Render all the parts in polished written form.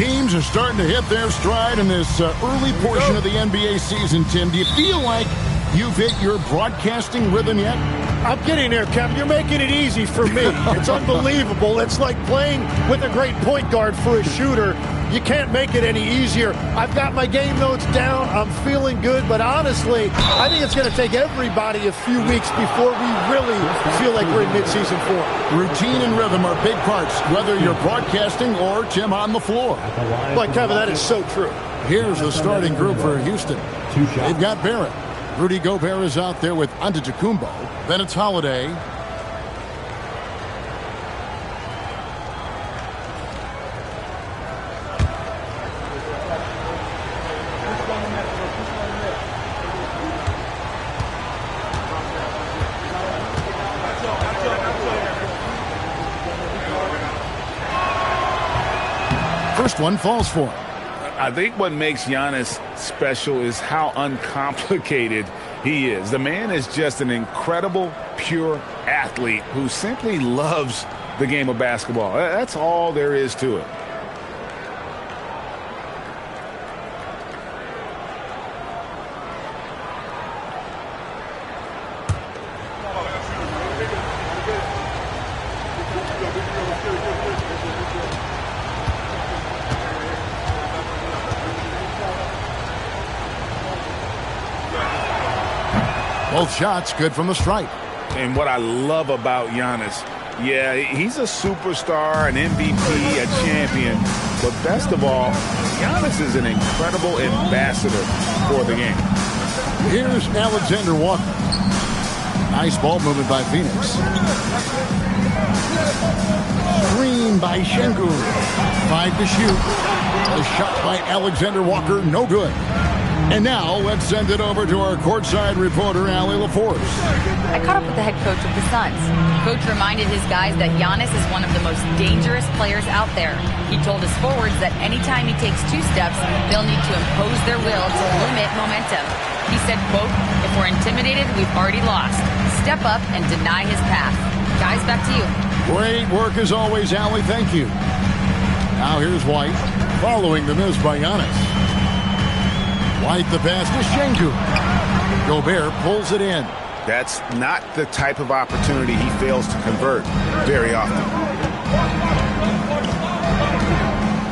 Teams are starting to hit their stride in this early portion of the NBA season, Tim. Do you feel like you've hit your broadcasting rhythm yet? I'm getting there, Kevin. You're making it easy for me. It's unbelievable. It's like playing with a great point guard for a shooter. You can't make it any easier. I've got my game notes down. I'm feeling good. But honestly, I think it's going to take everybody a few weeks before we really feel like we're in midseason form. Routine and rhythm are big parts, whether you're broadcasting or, Tim, on the floor. But, Kevin, that is so true. Here's the starting group for Houston. They've got Barrett. Rudy Gobert is out there with Antetokounmpo. Then it's Holiday. First one falls for him. I think what makes Giannis special is how uncomplicated he is. The man is just an incredible, pure athlete who simply loves the game of basketball. That's all there is to it. Both shots good from the stripe. And what I love about Giannis, yeah, he's a superstar, an MVP, a champion. But best of all, Giannis is an incredible ambassador for the game. Here's Alexander Walker. Nice ball movement by Phoenix. Screen by Şengün. 5 to shoot. The shot by Alexander Walker, no good. And now, let's send it over to our courtside reporter, Allie LaForce. I caught up with the head coach of the Suns. Coach reminded his guys that Giannis is one of the most dangerous players out there. He told his forwards that anytime he takes 2 steps, they'll need to impose their will to limit momentum. He said, quote, "If we're intimidated, we've already lost. Step up and deny his path." Guys, back to you. Great work as always, Allie. Thank you. Now here's White, following the miss by Giannis. White the pass to Şengün. Gobert pulls it in. That's not the type of opportunity he fails to convert very often.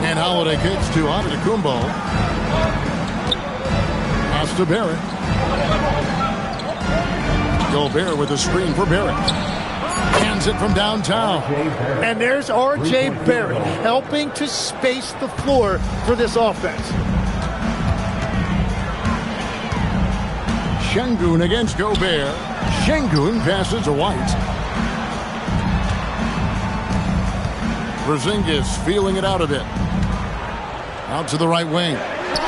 And Holiday kicks to Antetokounmpo. Pass to Barrett. Gobert with a screen for Barrett. Hands it from downtown. And there's R.J. Barrett helping to space the floor for this offense. Şengün against Gobert. Şengün passes to White. Porzingis feeling it out a bit. Out to the right wing.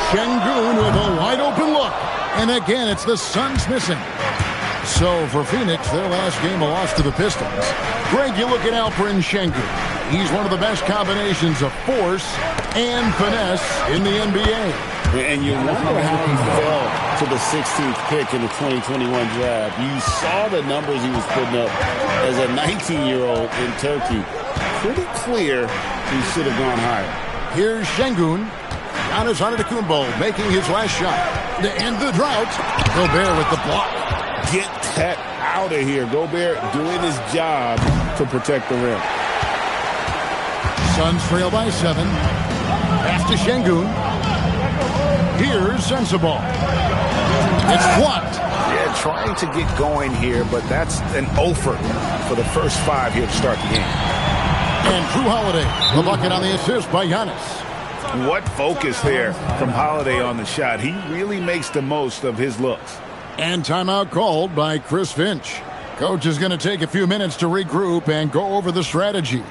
Şengün with a wide open look. And again, it's the Suns missing. So for Phoenix, their last game a loss to the Pistons. Greg, you look at Alperen Şengün. He's one of the best combinations of force and finesse in the NBA. And you wonder how he fell to the 16th pick in the 2021 draft. You saw the numbers he was putting up as a 19-year-old in Turkey. Pretty clear he should have gone higher. Here's Şengün. Giannis Antetokounmpo making his last shot to end the drought. Gobert with the block. Get that out of here. Gobert doing his job to protect the rim. Suns trail by 7. Pass to Şengün. Here's Sensabaugh. It's blocked. Yeah, trying to get going here, but that's an offer for the first 5 here to start the game. And Drew Holiday, the bucket on the assist by Giannis. What focus there from Holiday on the shot. He really makes the most of his looks. And timeout called by Chris Finch. Coach is going to take a few minutes to regroup and go over the strategy.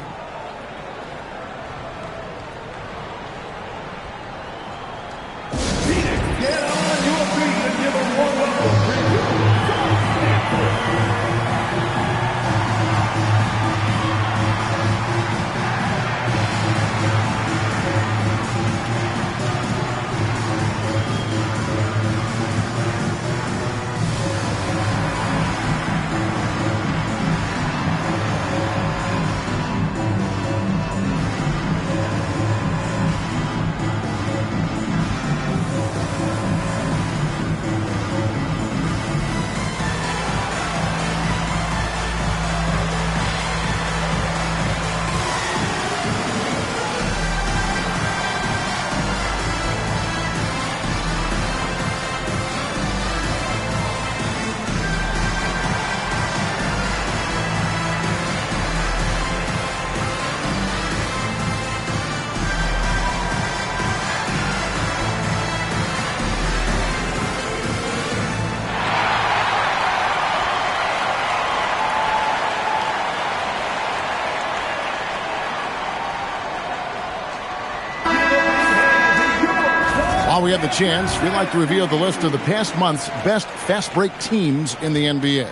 While we have the chance, we'd like to reveal the list of the past month's best fast break teams in the NBA.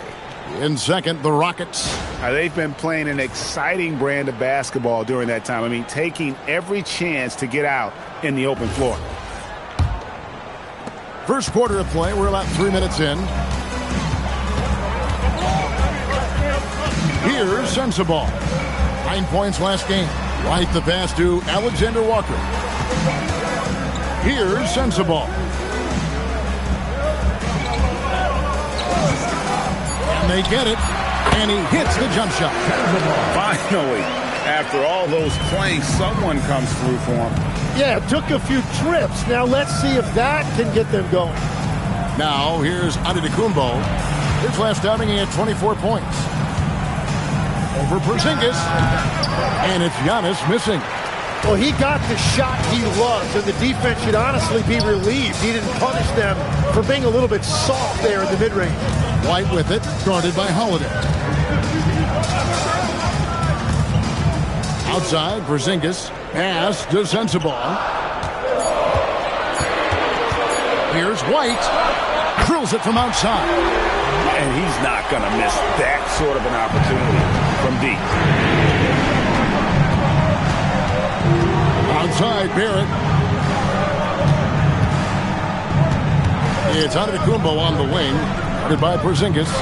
In second, the Rockets. They've been playing an exciting brand of basketball during that time. I mean, taking every chance to get out in the open floor. First quarter of play, we're about 3 minutes in. Here's Sensabaugh. 9 points last game. Right the pass to Alexander Walker. Here's Sensabaugh. And they get it. And he hits the jump shot. Finally, after all those plays, someone comes through for him. Yeah, it took a few trips. Now let's see if that can get them going. Now here's Antetokounmpo. His last outing, he had 24 points. Over Porzingis. And it's Giannis missing. Well, he got the shot he loves, and the defense should honestly be relieved. He didn't punish them for being a little bit soft there in the mid-range. White with it, guarded by Holiday. Outside, Porzingis. Pass to Sensabaugh. Here's White. Drills it from outside. And he's not going to miss that sort of an opportunity from deep. Outside, Barrett. It's Antetokounmpo on the wing. Guarded by Porzingis.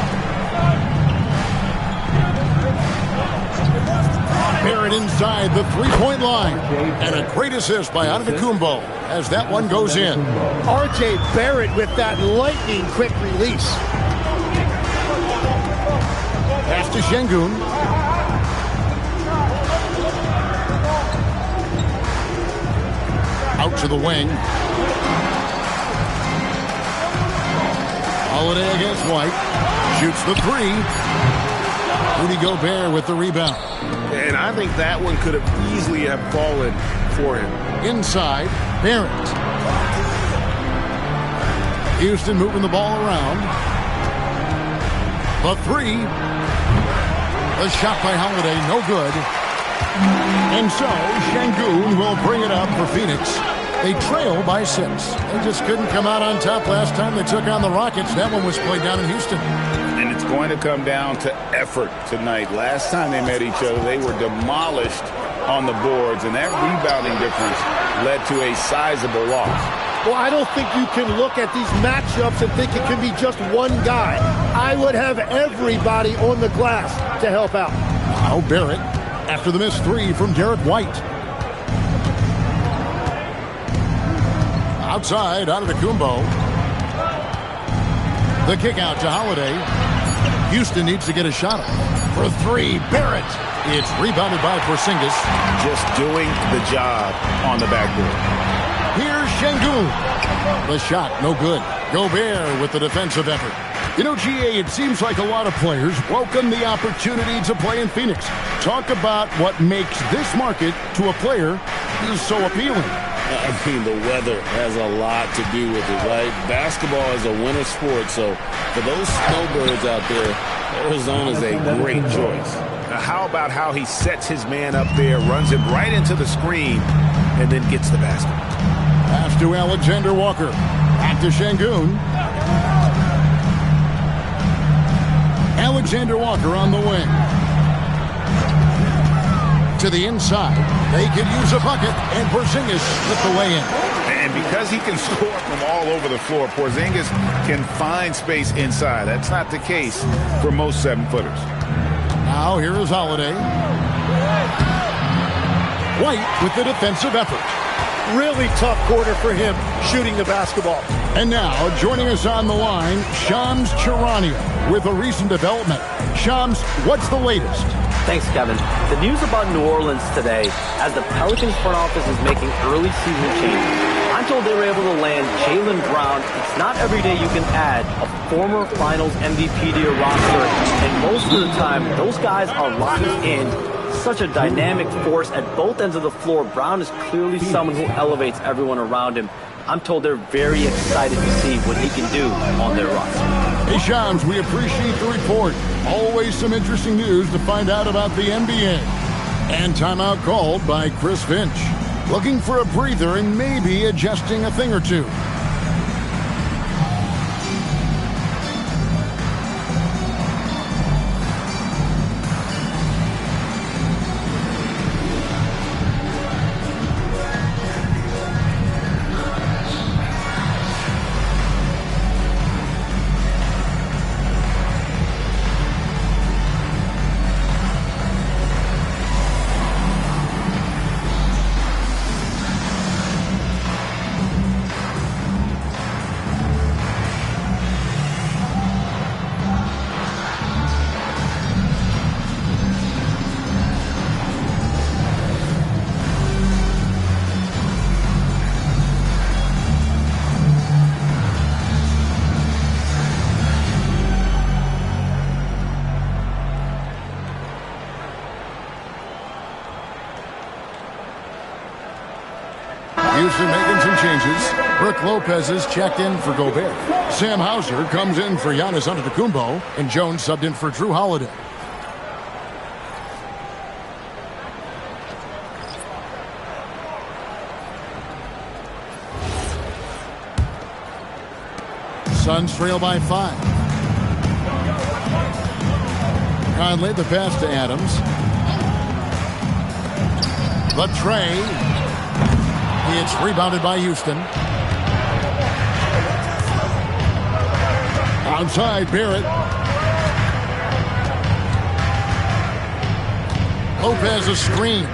Barrett inside the three-point line. And a great assist by Antetokounmpo as that one goes in. R.J. Barrett with that lightning quick release. Pass to Şengün. Out to the wing. Holiday against White. Shoots the three. Rudy Gobert with the rebound. And I think that one could have easily have fallen for him. Inside, Barrett. Houston moving the ball around. The three. The shot by Holiday, no good. And so, Şengün will bring it up for Phoenix. They trail by 6. They just couldn't come out on top last time they took on the Rockets. That one was played down in Houston. And it's going to come down to effort tonight. Last time they met each other, they were demolished on the boards, and that rebounding difference led to a sizable loss. Well, I don't think you can look at these matchups and think it can be just one guy. I would have everybody on the glass to help out. Now Barrett after the missed three from Derek White. Outside, Antetokounmpo. The kick out to Holiday. Houston needs to get a shot for three. Barrett. It's rebounded by Porzingis. Just doing the job on the backboard. Here's Şengün. The shot, no good. Gobert with the defensive effort. You know, GA, it seems like a lot of players welcome the opportunity to play in Phoenix. Talk about what makes this market to a player is so appealing. I mean, the weather has a lot to do with it, right? Basketball is a winter sport, so for those snowbirds out there, Arizona is a great choice. Now, how about how he sets his man up there, runs him right into the screen, and then gets the basket? Pass to Alexander Walker. Back to Şengün. Alexander Walker on the wing. To the inside. They could use a bucket, and Porzingis slipped the way in. And because he can score from all over the floor, Porzingis can find space inside. That's not the case for most 7-footers. Now here is Holiday. White with the defensive effort. Really tough quarter for him shooting the basketball. And now, joining us on the line, Shams Charania with a recent development. Shams, what's the latest? Thanks, Kevin. The news about New Orleans today, as the Pelicans front office is making early season changes. I'm told they were able to land Jaylen Brown. It's not every day you can add a former Finals MVP to your roster, and most of the time, those guys are locked in. Such a dynamic force at both ends of the floor. Brown is clearly someone who elevates everyone around him. I'm told they're very excited to see what he can do on their roster. Hey, Shams, we appreciate the report. Always some interesting news to find out about the NBA. And timeout called by Chris Finch. looking for a breather and maybe adjusting a thing or two. Houston making some changes. Brook Lopez is checked in for Gobert. Sam Hauser comes in for Giannis Antetokounmpo, and Jones subbed in for Drew Holiday. Suns trail by 5. Conley the pass to Adams. The tray. It's rebounded by Houston. Outside, Barrett. Lopez a screen.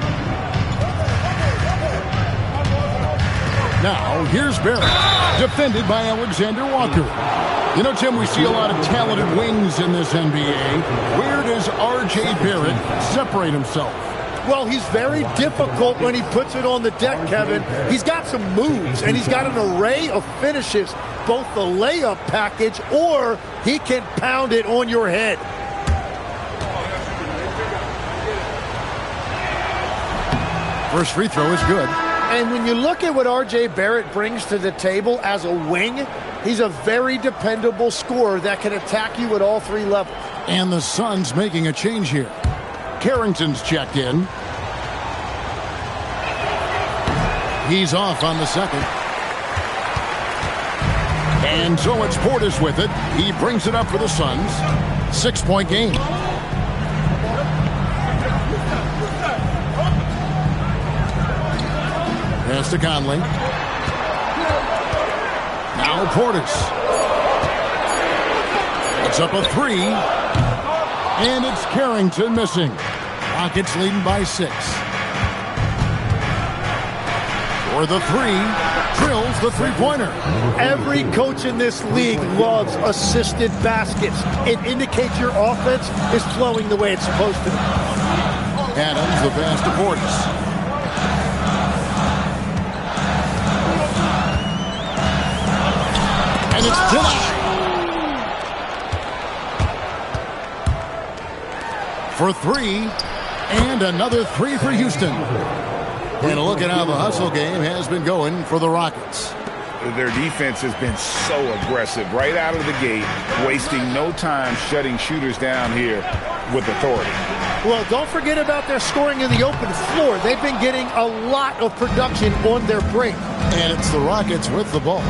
Now, here's Barrett. Defended by Alexander Walker. You know, Tim, we see a lot of talented wings in this NBA. Where does R.J. Barrett separate himself? Well, he's very difficult when he puts it on the deck, Kevin. He's got some moves, and he's got an array of finishes, both the layup package, or he can pound it on your head. First free throw is good. And when you look at what R.J. Barrett brings to the table as a wing, he's a very dependable scorer that can attack you at all three levels. And the Suns making a change here. Carrington's checked in. He's off on the second. And so it's Portis with it. He brings it up for the Suns. 6-point game. Pass to Conley. Now Portis. It's up a 3. And it's Carrington missing. Rockets leading by 6. For the 3, drills the three-pointer. Every coach in this league loves assisted baskets. It indicates your offense is flowing the way it's supposed to. Adams, the pass to Portis. And it's denied. For 3, and another 3 for Houston. And a look at how the hustle game has been going for the Rockets. Their defense has been so aggressive right out of the gate, wasting no time shutting shooters down here with authority. Well, don't forget about their scoring in the open floor. They've been getting a lot of production on their break. And it's the Rockets with the ball.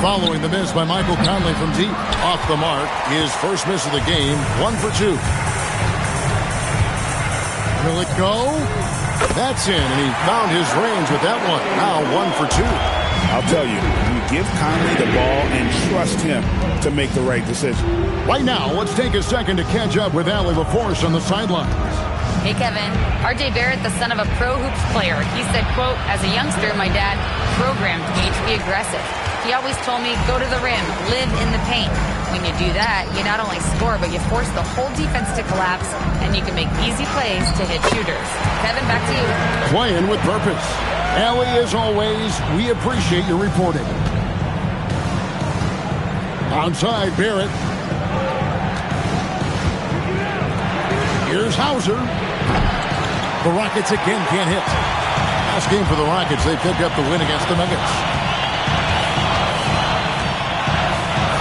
Following the miss by Michael Conley from deep. Off the mark, his first miss of the game, 1 for 2. Will it go? That's in, and he found his range with that one. Now 1 for 2. I'll tell you, you give Conley the ball and trust him to make the right decision. Right now, let's take a second to catch up with Allie LaForce on the sidelines. Hey, Kevin. R.J. Barrett, the son of a pro hoops player. He said, quote, as a youngster, my dad programmed me to be aggressive. He always told me, go to the rim, live in the paint. When you do that, you not only score, but you force the whole defense to collapse, and you can make easy plays to hit shooters. Kevin, back to you. Playing with purpose. Allie, as always, we appreciate your reporting. Outside, Barrett. Here's Hauser. The Rockets again can't hit. Last game for the Rockets, they picked up the win against the Nuggets.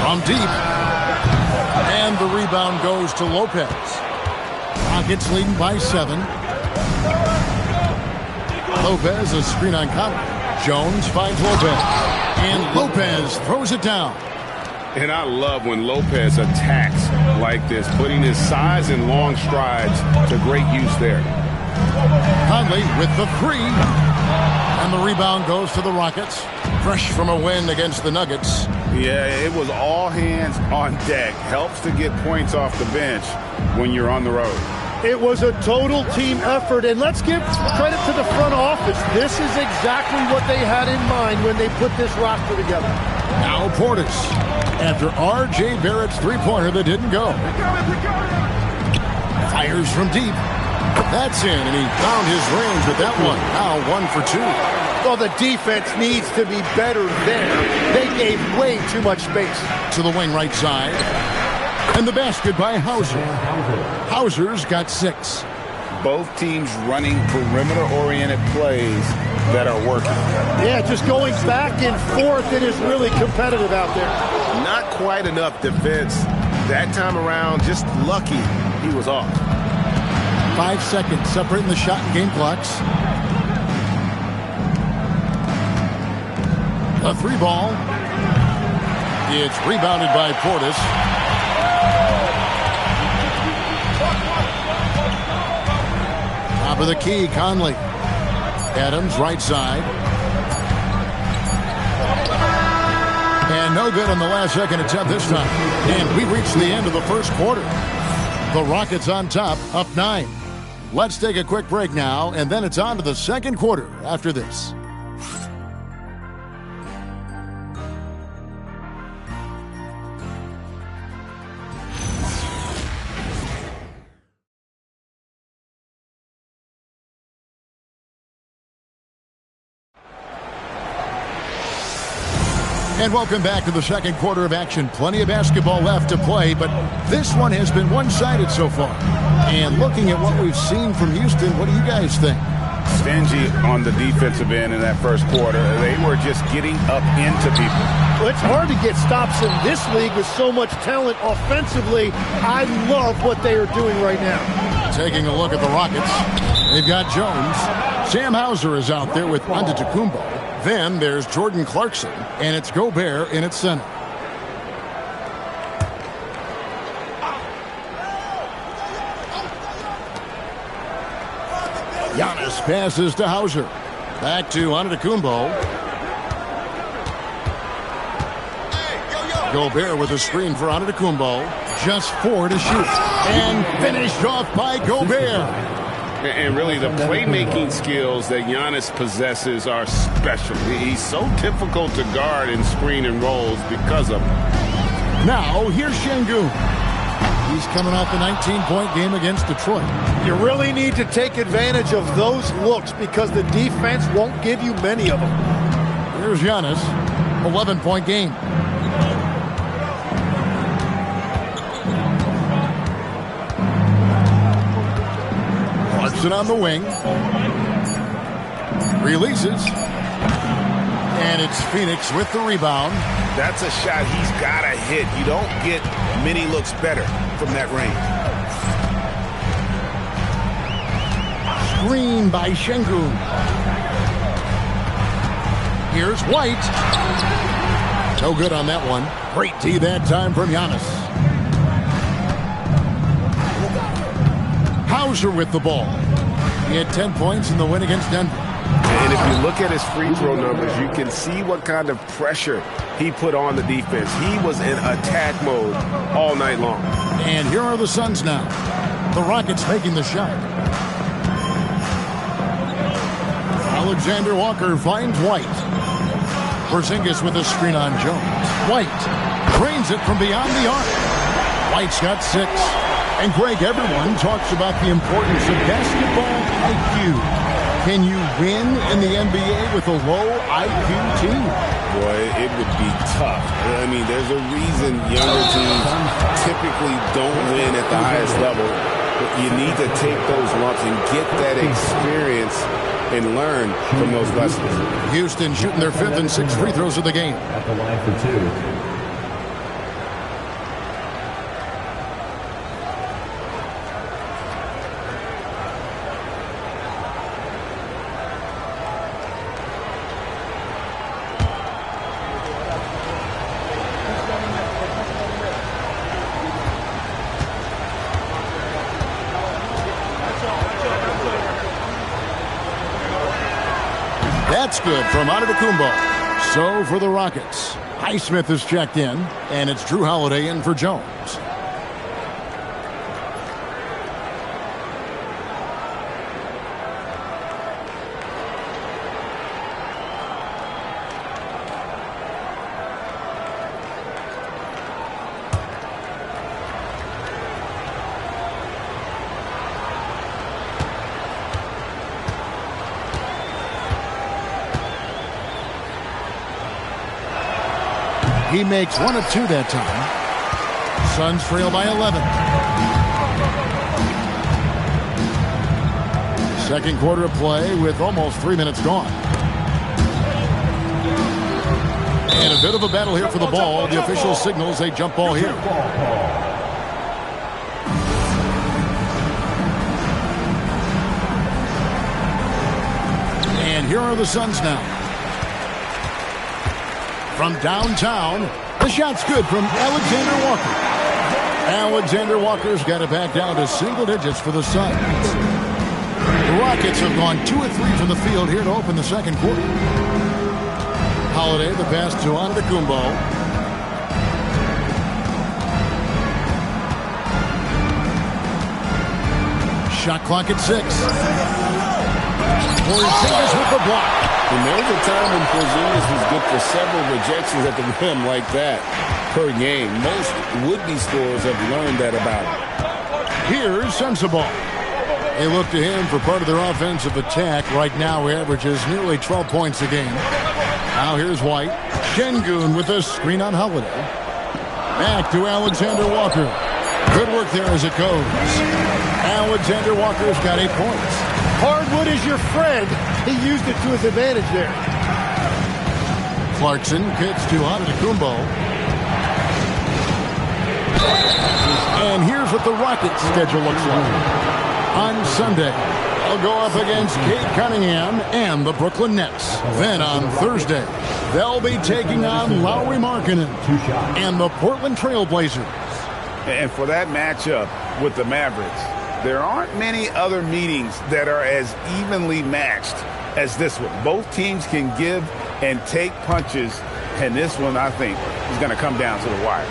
From deep. And the rebound goes to Lopez. Rockets leading by 7. Lopez, a screen on Conley. Jones finds Lopez. And Lopez throws it down. And I love when Lopez attacks like this, putting his size and long strides to great use there. Conley with the three. And the rebound goes to the Rockets. Fresh from a win against the Nuggets. Yeah, it was all hands on deck. Helps to get points off the bench when you're on the road. It was a total team effort, and let's give credit to the front office. This is exactly what they had in mind when they put this roster together. Now Portis, after R.J. Barrett's three-pointer that didn't go. Fires from deep. That's in, and he found his range with that one. Now 1 for 2. Well, the defense needs to be better there. They gave way too much space. To the wing right side. And the basket by Hauser. Hauser's got 6. Both teams running perimeter-oriented plays that are working. Yeah, just going back and forth, it is really competitive out there. Not quite enough defense. That time around, just lucky he was off. 5 seconds separating the shot and game clocks. A 3-ball. It's rebounded by Portis. Top of the key, Conley. Adams, right side. And no good on the last second attempt this time. And we reached the end of the first quarter. The Rockets on top, up 9. Let's take a quick break now, and then it's on to the second quarter after this. And welcome back to the second quarter of action. Plenty of basketball left to play, but this one has been one-sided so far. And looking at what we've seen from Houston, what do you guys think? Stingy on the defensive end in that first quarter. They were just getting up into people. Well, it's hard to get stops in this league with so much talent offensively. I love what they are doing right now. Taking a look at the Rockets, they've got Jones. Sam Hauser is out there with Antetokounmpo. Then there's Jordan Clarkson, and it's Gobert in its center. Giannis passes to Hauser. Back to Antetokounmpo. Gobert with a screen for Antetokounmpo. Just 4 to shoot. And finished off by Gobert. And really, the playmaking skills that Giannis possesses are special. He's so difficult to guard in screen and rolls because of him. Now, here's Şengün. He's coming off the 19-point game against Detroit. You really need to take advantage of those looks because the defense won't give you many of them. Here's Giannis, 11-point game. Clarkson on the wing. Releases. And it's Phoenix with the rebound. That's a shot he's got to hit. You don't get many looks better from that range. Screen by Şengün. Here's White. No good on that one. Great D that time from Giannis. Hauser with the ball. He had 10 points in the win against Denver. And if you look at his free throw numbers, you can see what kind of pressure he put on the defense. He was in attack mode all night long. And here are the Suns now. The Rockets making the shot. Alexander Walker finds White. Porzingis with a screen on Jones. White drains it from beyond the arc. White's got 6. And Greg, everyone talks about the importance of basketball IQ. Can you win in the NBA with a low IQ team? Boy, it would be tough. I mean, there's a reason younger teams typically don't win at the highest level. You need to take those lumps and get that experience and learn from those lessons. Houston shooting their 5th and 6th free throws of the game. At the line for 2. That's good from Antetokounmpo. So for the Rockets, Highsmith is checked in, and it's Drew Holiday in for Jones. He makes 1 of 2 that time. Suns trail by 11. Second quarter of play with almost 3 minutes gone. And a bit of a battle here for the ball. The official signals a jump ball here. And here are the Suns now. From downtown, the shot's good from Alexander Walker. Alexander Walker's got it back down to single digits for the Suns. The Rockets have gone 2 of 3 from the field here to open the second quarter. Holiday, the pass to Antetokounmpo. Shot clock at 6. Porzingis with the block. And there was a time when Porzingis was good for several rejections at the rim like that per game. Most would-be scorers have learned that about him. Here's Sensabaugh. They look to him for part of their offensive attack. Right now, he averages nearly 12 points a game. Now here's White. Şengün with a screen on Holiday. Back to Alexander Walker. Good work there as it goes. Alexander Walker's got 8 points. Hardwood is your friend. He used it to his advantage there. Clarkson kicks to Antetokounmpo. And here's what the Rockets' schedule looks like. On Sunday, they'll go up against Cade Cunningham and the Brooklyn Nets. Then on Thursday, they'll be taking on Lauri Markkanen and the Portland Trail Blazers. And for that matchup with the Mavericks, there aren't many other meetings that are as evenly matched as this one. Both teams can give and take punches, and this one, I think, is going to come down to the wire.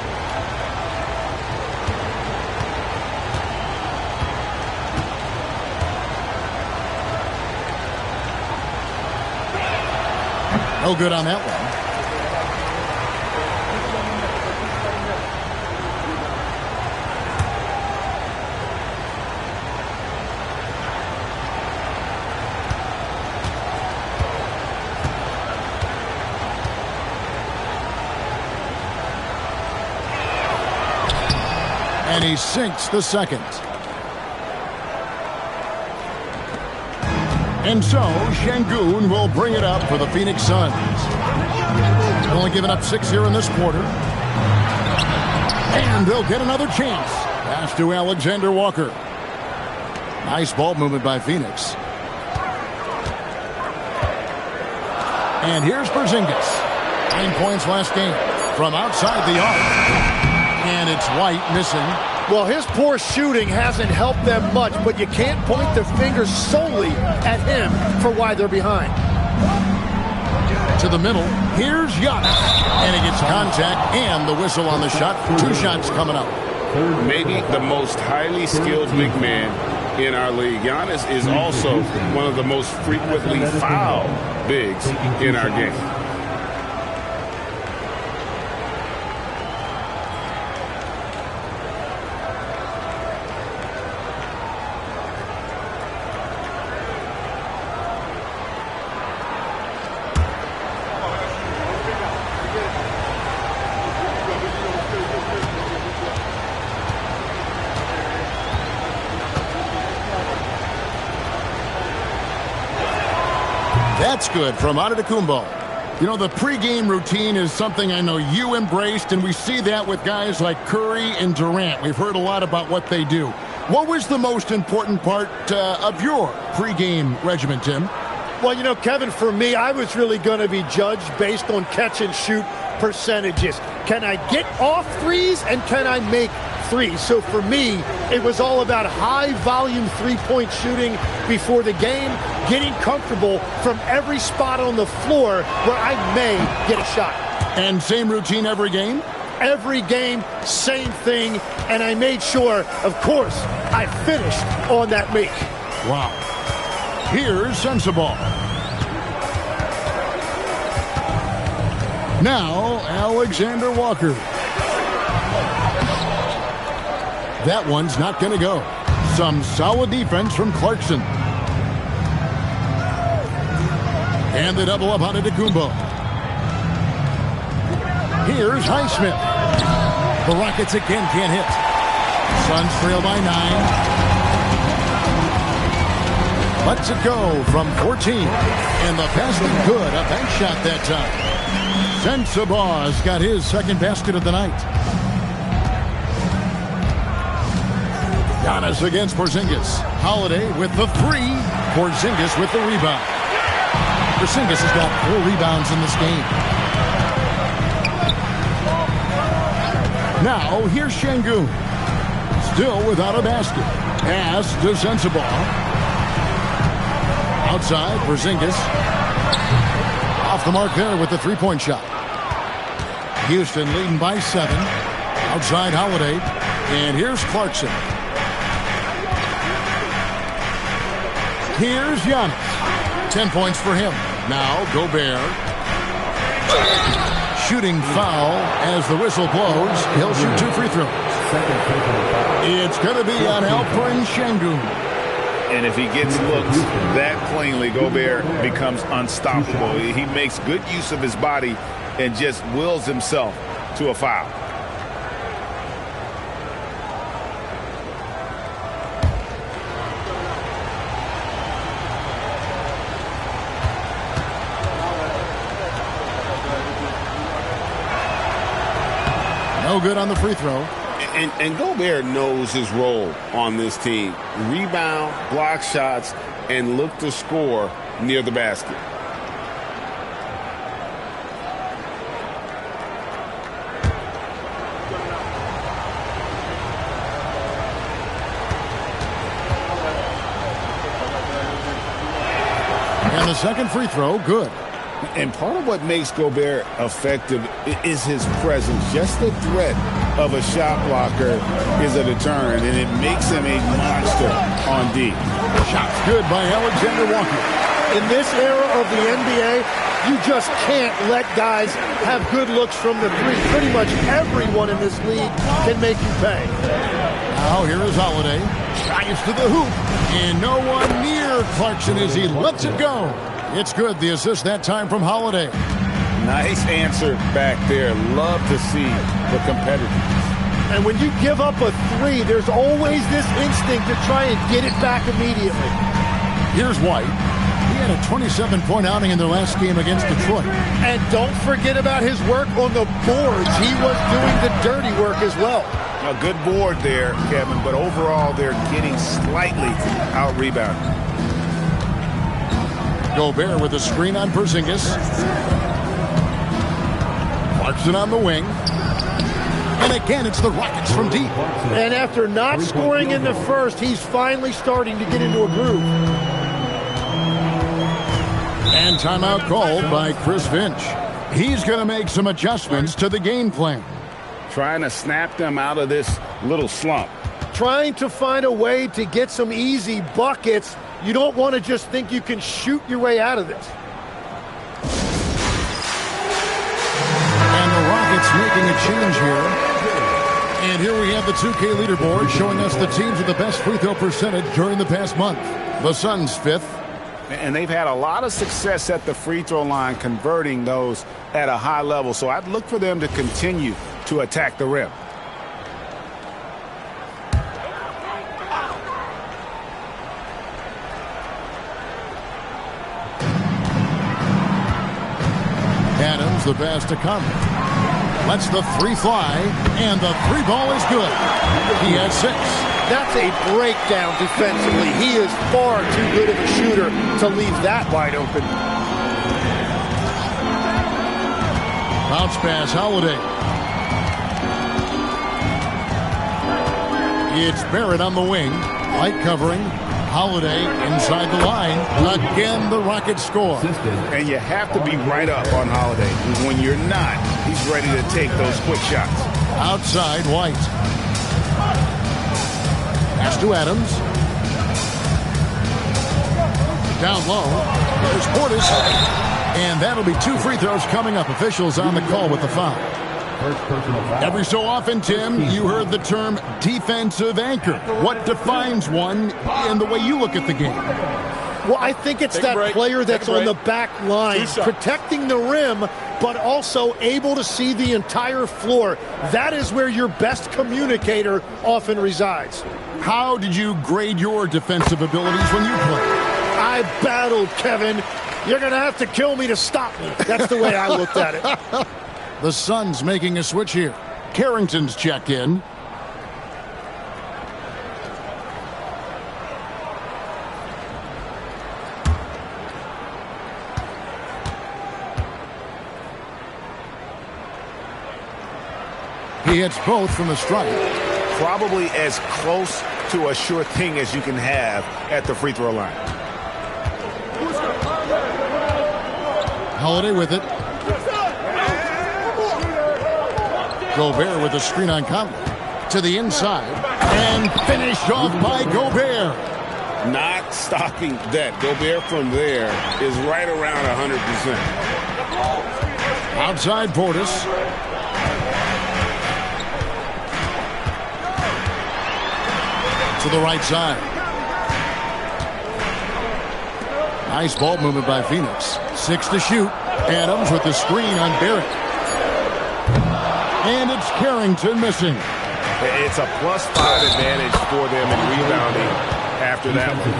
No good on that one. And he sinks the second. And so, Şengün will bring it up for the Phoenix Suns. Only giving up 6 here in this quarter. And they'll get another chance. Pass to Alexander Walker. Nice ball movement by Phoenix. And here's Porzingis. 9 points last game from outside the arc. And it's White missing. Well, his poor shooting hasn't helped them much, but you can't point the finger solely at him for why they're behind. To the middle, here's Giannis. And he gets contact and the whistle on the shot. 2 shots coming up. Maybe the most highly skilled big man in our league. Giannis is also one of the most frequently fouled bigs in our game. That's good from Antetokounmpo. You know, the pregame routine is something I know you embraced, and we see that with guys like Curry and Durant. We've heard a lot about what they do. What was the most important part of your pregame regimen, Tim? Well, you know, Kevin, for me, I was really going to be judged based on catch-and-shoot percentages. Can I get off threes, and can I make threes. So for me, it was all about high-volume three-point shooting before the game, getting comfortable from every spot on the floor where I may get a shot. And same routine every game? Every game, same thing, and I made sure, of course, I finished on that make. Wow. Here's Sensabaugh. Now, Alexander Walker. That one's not going to go. Some solid defense from Clarkson. And the double up on Antetokounmpo. Here's Highsmith. The Rockets again can't hit. Suns trail by 9. Lets it go from 14. And the pass is good. A bank shot that time. Sensabaugh's got his second basket of the night. Giannis against Porzingis. Holiday with the 3. Porzingis with the rebound. Porzingis has got 4 rebounds in this game. Now, here's Şengün. Still without a basket. Pass to Sensabaugh. Outside, Porzingis. Off the mark there with the three-point shot. Houston leading by 7. Outside, Holiday. And here's Clarkson. Here's Giannis. 10 points for him. Now, Gobert. Shooting foul as the whistle blows. He'll shoot 2 free throws. It's going to be on Alperen Şengün. And if he gets looked that cleanly, Gobert becomes unstoppable. He makes good use of his body and just wills himself to a foul. No good on the free throw. And Gobert knows his role on this team. Rebound, block shots, and look to score near the basket. And the second free throw, good. And part of what makes Gobert effective is his presence. Just the threat of a shot blocker is a deterrent, and it makes him a monster on D. Shots good by Alexander Walker. In this era of the NBA, you just can't let guys have good looks from the 3. Pretty much everyone in this league can make you pay. Now here is Holiday. Drives to the hoop. And no one near Clarkson as he lets it go. It's good. The assist that time from Holiday. Nice answer back there. Love to see the competitiveness. And when you give up a 3, there's always this instinct to try and get it back immediately. Here's White. He had a 27-point outing in their last game against Detroit. And don't forget about his work on the boards. He was doing the dirty work as well. A good board there, Kevin, but overall they're getting slightly out-rebounded. Gobert with a screen on Porzingis. Clarkson on the wing. And again, it's the Rockets from deep. And after not scoring in the first, he's finally starting to get into a groove. And timeout called by Chris Finch. He's going to make some adjustments to the game plan. Trying to snap them out of this little slump. Trying to find a way to get some easy buckets. You don't want to just think you can shoot your way out of this. And the Rockets making a change here. And here we have the 2K leaderboard showing us the teams with the best free throw percentage during the past month. The Suns 5th. And they've had a lot of success at the free throw line, converting those at a high level. So I'd look for them to continue to attack the rim. Adams, the pass to come. Lets the 3 fly, and the 3 ball is good. He has 6. That's a breakdown defensively. He is far too good of a shooter to leave that wide open. Bounce pass, Holiday. It's Barrett on the wing. Light covering. Holiday inside the line. Again, the Rockets score. And you have to be right up on Holiday. When you're not, he's ready to take those quick shots. Outside, White. Pass to Adams. Down low. There's Portis. And that'll be 2 free throws coming up. Officials on the call with the foul. Every so often, Tim, you heard the term defensive anchor. What defines one in the way you look at the game? Well, I think it's that player that's on the back line, protecting the rim, but also able to see the entire floor. That is where your best communicator often resides. How did you grade your defensive abilities when you played? I battled, Kevin. You're going to have to kill me to stop me. That's the way I looked at it. The Suns making a switch here. Carrington's checked in. He hits both from the strike. Probably as close to a sure thing as you can have at the free throw line. Holiday with it. Gobert with a screen on Conley. To the inside. And finished off by Gobert. Not stopping that. Gobert from there is right around 100%. Outside Portis. To the right side. Nice ball movement by Phoenix. 6 to shoot. Adams with the screen on Barrett. And it's Carrington missing. It's a +5 advantage for them in rebounding after that one.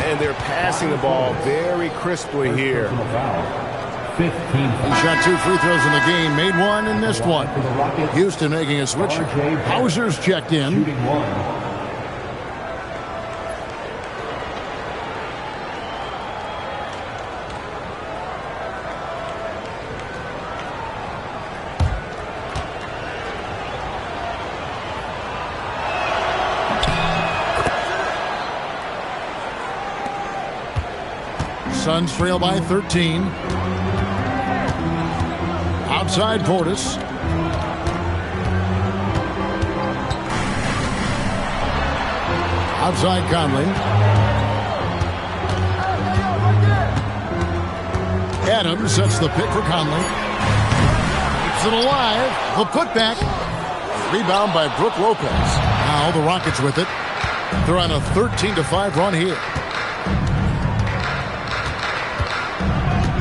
And they're passing the ball very crisply here. He shot 2 free throws in the game, made 1 and missed 1. Houston making a switch. Hauser's checked in. Suns trail by 13. Outside Portis. Outside Conley. Adams sets the pick for Conley. Keeps it alive. The putback. Rebound by Brook Lopez. Now the Rockets with it. They're on a 13-5 run here.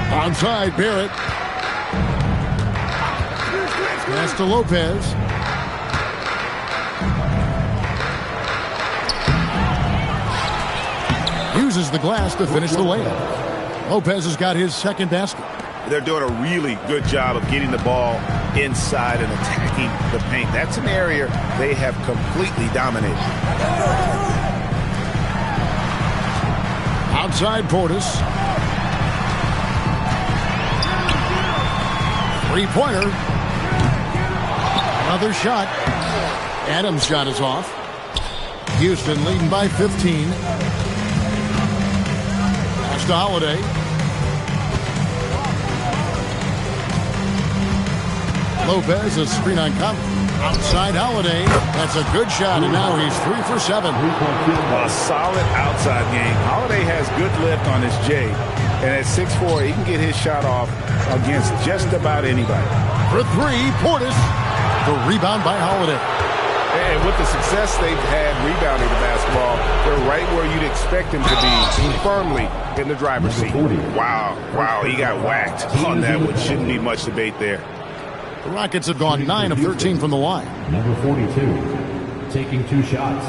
Outside Barrett. Pass to Lopez. Uses the glass to finish the layup. Lopez has got his second basket. They're doing a really good job of getting the ball inside and attacking the paint. That's an area they have completely dominated. Outside Portis. Three-pointer. Another shot. Adams' shot is off. Houston leading by 15. Pass to Holiday. Lopez, a screen on Conley. Outside Holiday. That's a good shot, and now he's 3 for 7. A solid outside game. Holiday has good lift on his J. And at 6'4", he can get his shot off against just about anybody. For 3, Portis. The rebound by Holiday. And with the success they've had rebounding the basketball, they're right where you'd expect them to be, firmly in the driver's seat. Wow, he got whacked on that one. Shouldn't be much debate there. The Rockets have gone 9 of 13 from the line. Number 42, taking 2 shots.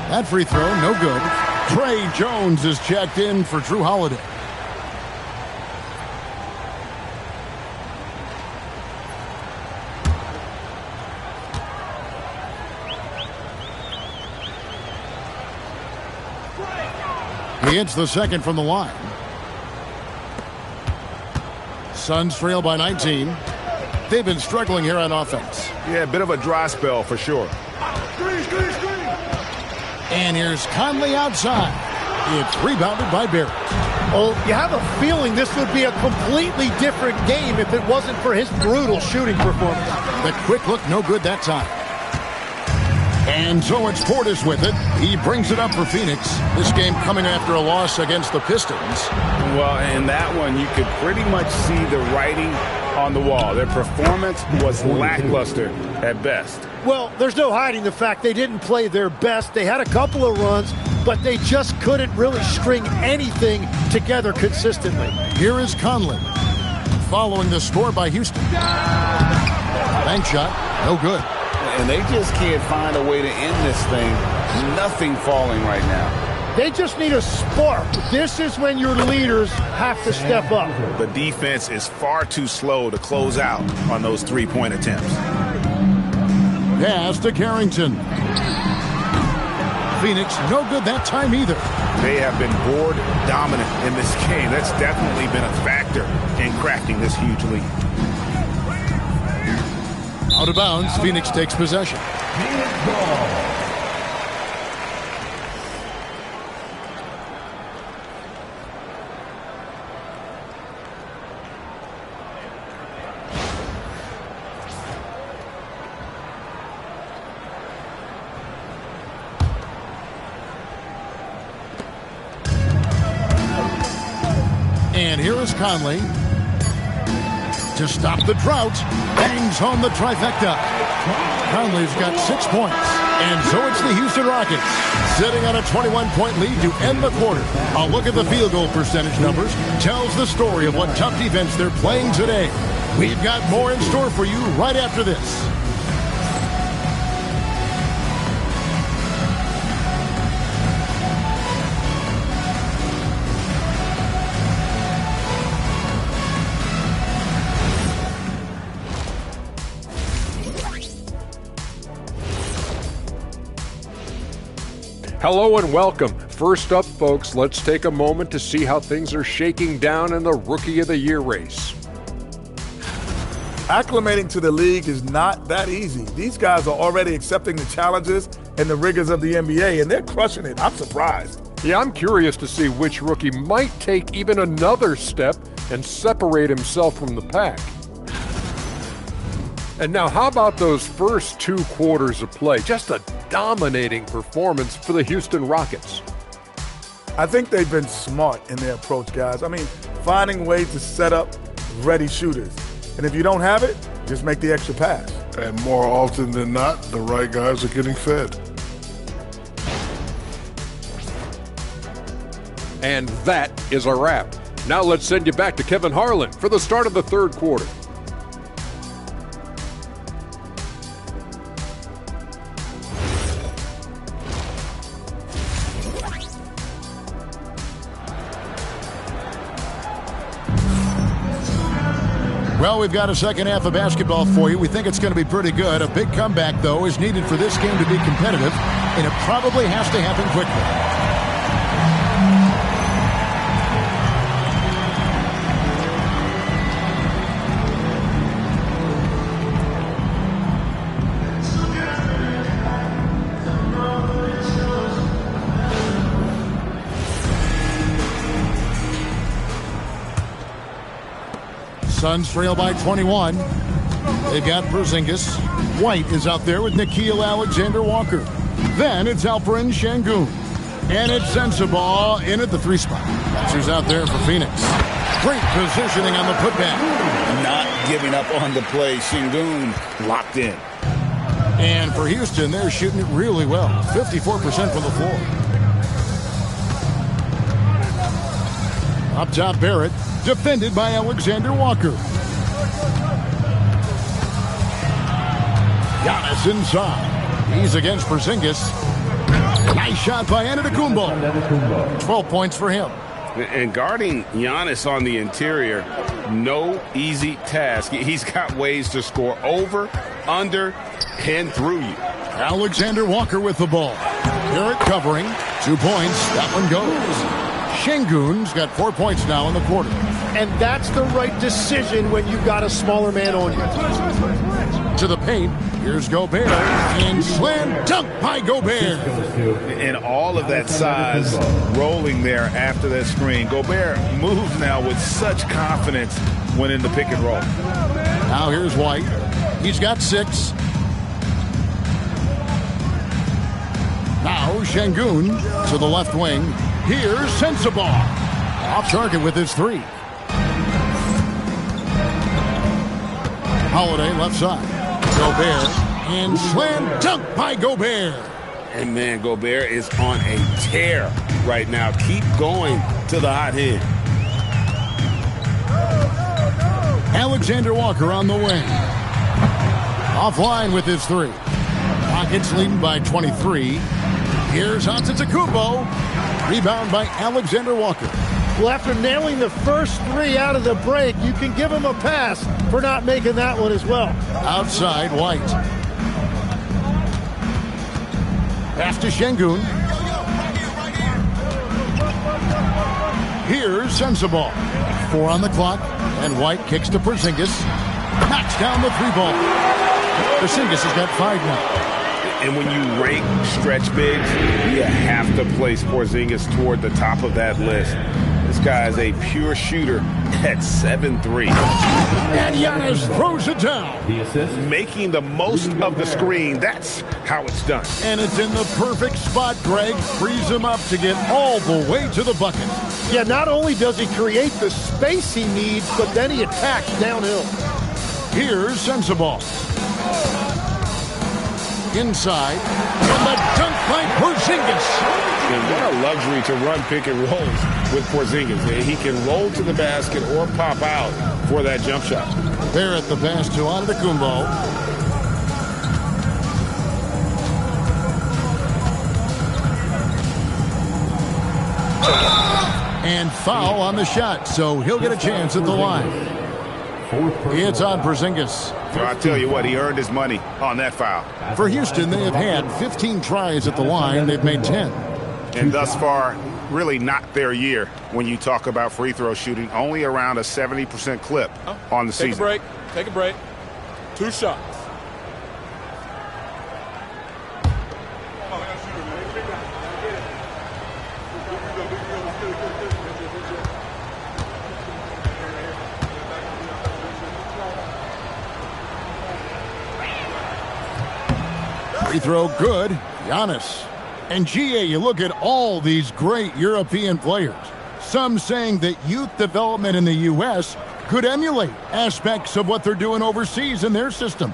That free throw, no good. Trey Jones is checked in for Drew Holiday. He hits the second from the line. Suns trail by 19. They've been struggling here on offense. Yeah, a bit of a dry spell for sure. And here's Conley outside. It's rebounded by Barrett. Oh, you have a feeling this would be a completely different game if it wasn't for his brutal shooting performance. The quick look, no good that time. And so it's Portis with it. He brings it up for Phoenix. This game coming after a loss against the Pistons. Well, in that one, you could pretty much see the writing on the wall. Their performance was lackluster at best. Well, there's no hiding the fact they didn't play their best. They had a couple of runs, but they just couldn't really string anything together consistently. Here is Conley, following the score by Houston. Bank shot, no good. And they just can't find a way to end this thing. Nothing falling right now. They just need a spark. This is when your leaders have to step up. The defense is far too slow to close out on those three-point attempts. Pass to Carrington. Phoenix, no good that time either. They have been board dominant in this game. That's definitely been a factor in cracking this huge lead. Out of bounds, Phoenix takes possession. And here is Conley to stop the drought. Bangs home the trifecta. Conley's got 6 points. And so it's the Houston Rockets sitting on a 21-point lead to end the quarter. A look at the field goal percentage numbers tells the story of what tough defense they're playing today. We've got more in store for you right after this. Hello and welcome. First up, folks, let's take a moment to see how things are shaking down in the Rookie of the Year race. Acclimating to the league is not that easy. These guys are already accepting the challenges and the rigors of the NBA, and they're crushing it. I'm surprised. Yeah, I'm curious to see which rookie might take even another step and separate himself from the pack. And now, how about those first 2 quarters of play? Just a dominating performance for the Houston Rockets. I think they've been smart in their approach, guys. I mean, finding ways to set up ready shooters. And if you don't have it, just make the extra pass. And more often than not, the right guys are getting fed. And that is a wrap. Now let's send you back to Kevin Harlan for the start of the third quarter. Well, we've got a second half of basketball for you. We think it's going to be pretty good. A big comeback, though, is needed for this game to be competitive, and it probably has to happen quickly. Suns trail by 21. They've got Porzingis. White is out there with Nickeil Alexander-Walker. Then it's Alperen Şengün. And it's Sensabaugh in at the 3 spot. Spencer's out there for Phoenix. Great positioning on the putback. Not giving up on the play. Şengün locked in. And for Houston, they're shooting it really well. 54% from the floor. Up top, Barrett. Defended by Alexander-Walker. Giannis inside. He's against Porzingis. Nice shot by Antetokounmpo. 12 points for him. And guarding Giannis on the interior, no easy task. He's got ways to score over, under, and through you. Alexander-Walker with the ball. Barrett covering. 2 points. That one goes. Şengün's got 4 points now in the quarter. And that's the right decision when you've got a smaller man on you. To the paint. Here's Gobert. And slam dunk by Gobert. And all of that size rolling there after that screen. Gobert moves now with such confidence when in the pick and roll. Now here's White. He's got 6. Now Şengün to the left wing. Here's Sensabaugh. Off target with his 3. Holiday left side. Gobert. And slam dunk by Gobert. And man, Gobert is on a tear right now. Keep going to the hot hand. Alexander Walker on the wing. Offline with his 3. Rockets leading by 23. Here's Antetokounmpo. Rebound by Alexander Walker. Well, after nailing the first 3 out of the break, you can give him a pass for not making that one as well. Outside, White. Pass to Şengün. Here's Sensabaugh. 4 on the clock, and White kicks to Porzingis. Knocks down the 3 ball. Porzingis has got 5 now. And when you rank stretch bigs, you have to place Porzingis toward the top of that list. This guy is a pure shooter at 7'3". And Giannis throws it down. The assist. Making the most of the screen. That's how it's done. And it's in the perfect spot, Greg. Frees him up to get all the way to the bucket. Yeah, not only does he create the space he needs, but then he attacks downhill. Here's Sensabaugh. Inside. And the dunk by Porzingis. And what a luxury to run pick and rolls with Porzingis. He can roll to the basket or pop out for that jump shot. Barrett the pass to Antetokounmpo. And foul on the shot, so he'll get a chance at the line. It's on Porzingis. Well, I tell you what, he earned his money on that foul. For Houston, they have had 15 tries at the line. They've made 10. And thus far, really not their year when you talk about free throw shooting. Only around a 70% clip on the season. Take a break. 2 shots. Free throw good. Giannis. And GA, you look at all these great European players. Some saying that youth development in the U.S. could emulate aspects of what they're doing overseas in their systems.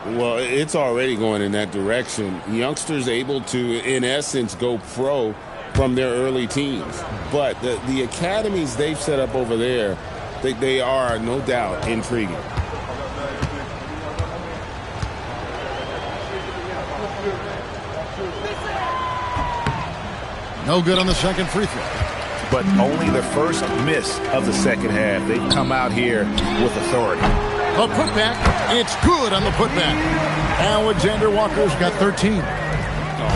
Well, it's already going in that direction. Youngsters able to, in essence, go pro from their early teens. But the academies they've set up over there, they are, no doubt, intriguing. No good on the second free throw. But only the first miss of the second half. They come out here with authority. The putback, it's good on the putback. Alexander Walker's got 13.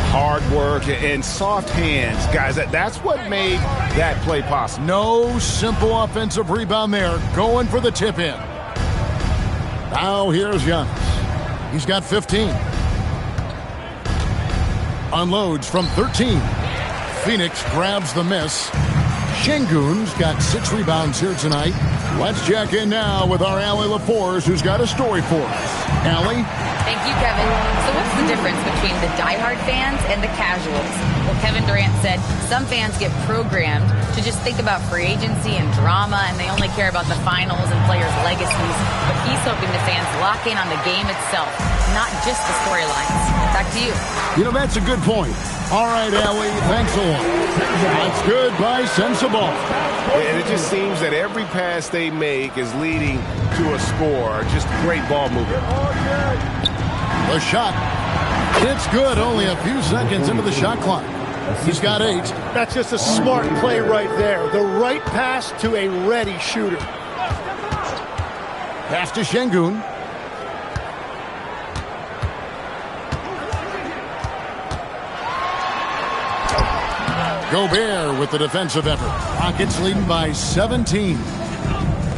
Hard work and soft hands, guys. That's what made that play possible. No simple offensive rebound there. Going for the tip in. Now here's Giannis. He's got 15. Unloads from 13. Phoenix grabs the miss. Şengün's got 6 rebounds here tonight. Let's check in now with our Allie LaForce, who's got a story for us. Allie? Thank you, Kevin. So what's the difference between the diehard fans and the casuals? Well, Kevin Durant said some fans get programmed to just think about free agency and drama, and they only care about the finals and players' legacies. But he's hoping the fans lock in on the game itself, not just the storylines. Back to you. You know, that's a good point. All right, Allie, thanks a lot. That's good by Sensabaugh. And it just seems that every pass they make is leading to a score. Just great ball movement. The shot. It's good. Only a few seconds into the shot clock. He's got 8. That's just a smart play right there. The right pass to a ready shooter. Pass to Şengün. Gobert with the defensive effort. Rockets leading by 17.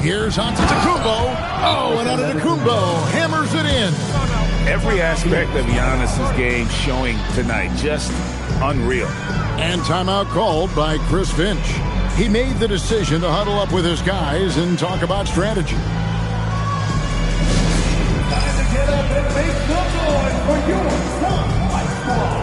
Here's Antetokounmpo. Oh, and Antetokounmpo hammers it in. Every aspect of Giannis's game showing tonight. Just unreal. And timeout called by Chris Finch. He made the decision to huddle up with his guys and talk about strategy. Time to get up and make some noise for your Suns squad.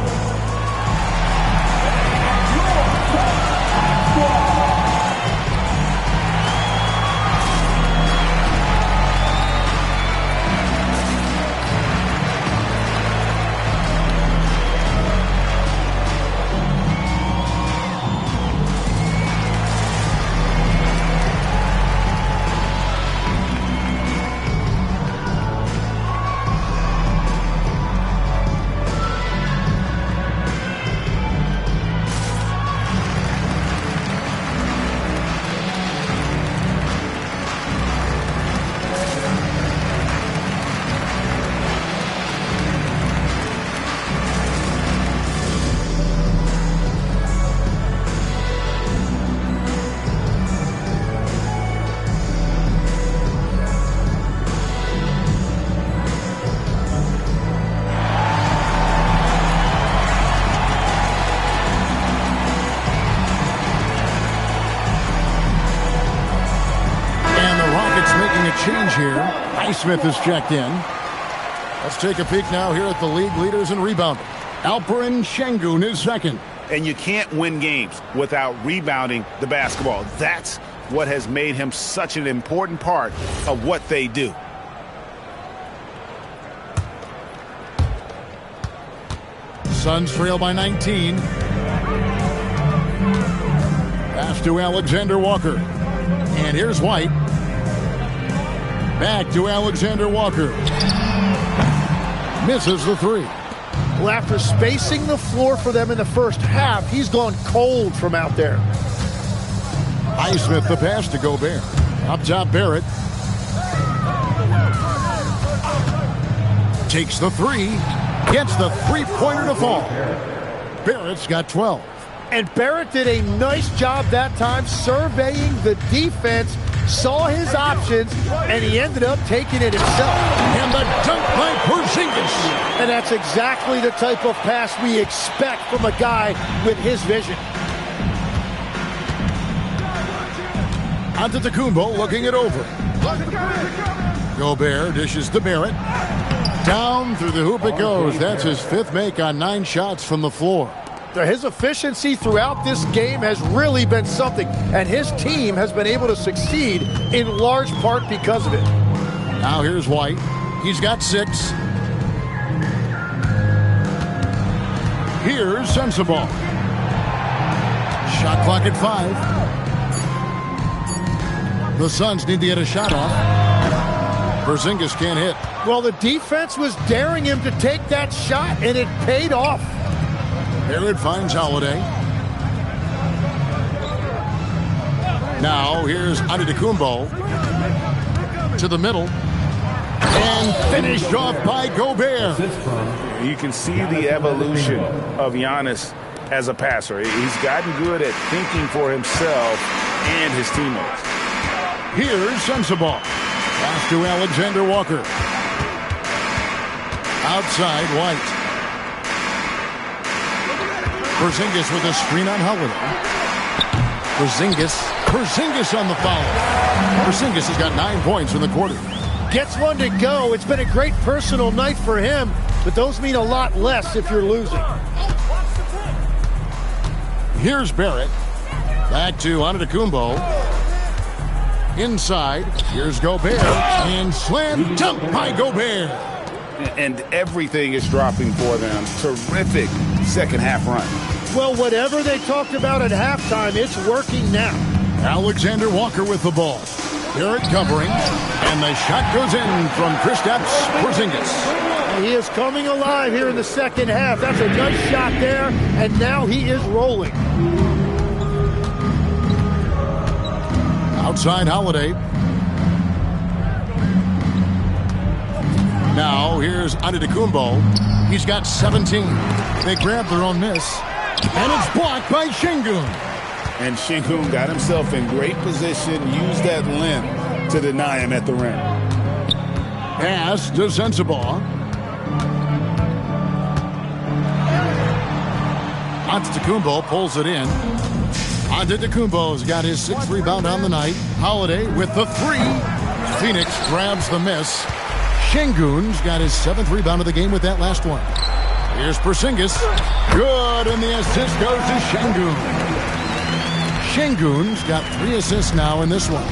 Change here. Highsmith is checked in. Let's take a peek now here at the league leaders in rebounding. Alperen Şengün is second. And you can't win games without rebounding the basketball. That's what has made him such an important part of what they do. Suns trail by 19. Pass to Alexander Walker. And here's White. Back to Alexander Walker. Misses the three. Well, after spacing the floor for them in the first half, he's gone cold from out there. Highsmith the pass to Gobert. Up top, Barrett. Takes the three. Gets the three-pointer to fall. Barrett's got 12. And Barrett did a nice job that time surveying the defense, saw his options, and he ended up taking it himself. And the dunk by Porzingis. And that's exactly the type of pass we expect from a guy with his vision. Antetokounmpo looking it over. Gobert dishes to Barrett. Down through the hoop it goes. That's his fifth make on 9 shots from the floor. His efficiency throughout this game has really been something, and his team has been able to succeed in large part because of it. Now here's White. He's got 6. Here's Sensabaugh. Shot clock at 5. The Suns need to get a shot off. Porzingis can't hit. Well, the defense was daring him to take that shot, and it paid off. Barrett finds Holiday. Now here's Antetokounmpo to the middle. And finished off by Gobert. You can see the evolution of Giannis as a passer. He's gotten good at thinking for himself and his teammates. Here's Sensabaugh. Pass to Alexander Walker. Outside White. Porzingis with a screen on Holiday. Porzingis on the foul. Porzingis has got 9 points in the quarter. Gets one to go. It's been a great personal night for him, but those mean a lot less if you're losing. Here's Barrett. Back to Antetokounmpo. Inside. Here's Gobert. And slam dunk by Gobert. And everything is dropping for them. Terrific second half run. Well, whatever they talked about at halftime, it's working now. Alexander Walker with the ball. Barrett covering. And the shot goes in from Kristaps Porzingis. He is coming alive here in the second half. That's a nice shot there. And now he is rolling. Outside Holiday. Now here's Antetokounmpo. He's got 17. They grab their own miss. And it's blocked by Şengün. And Şengün got himself in great position, used that length to deny him at the rim. Pass to Sensabaugh. Antetokounmpo pulls it in. Antetokounmpo's got his 6th rebound on the night. Holiday with the 3. Phoenix grabs the miss. Şengün's got his 7th rebound of the game with that last one. Here's Porzingis. Good, and the assist goes to Şengün. Şengün's got 3 assists now in this one.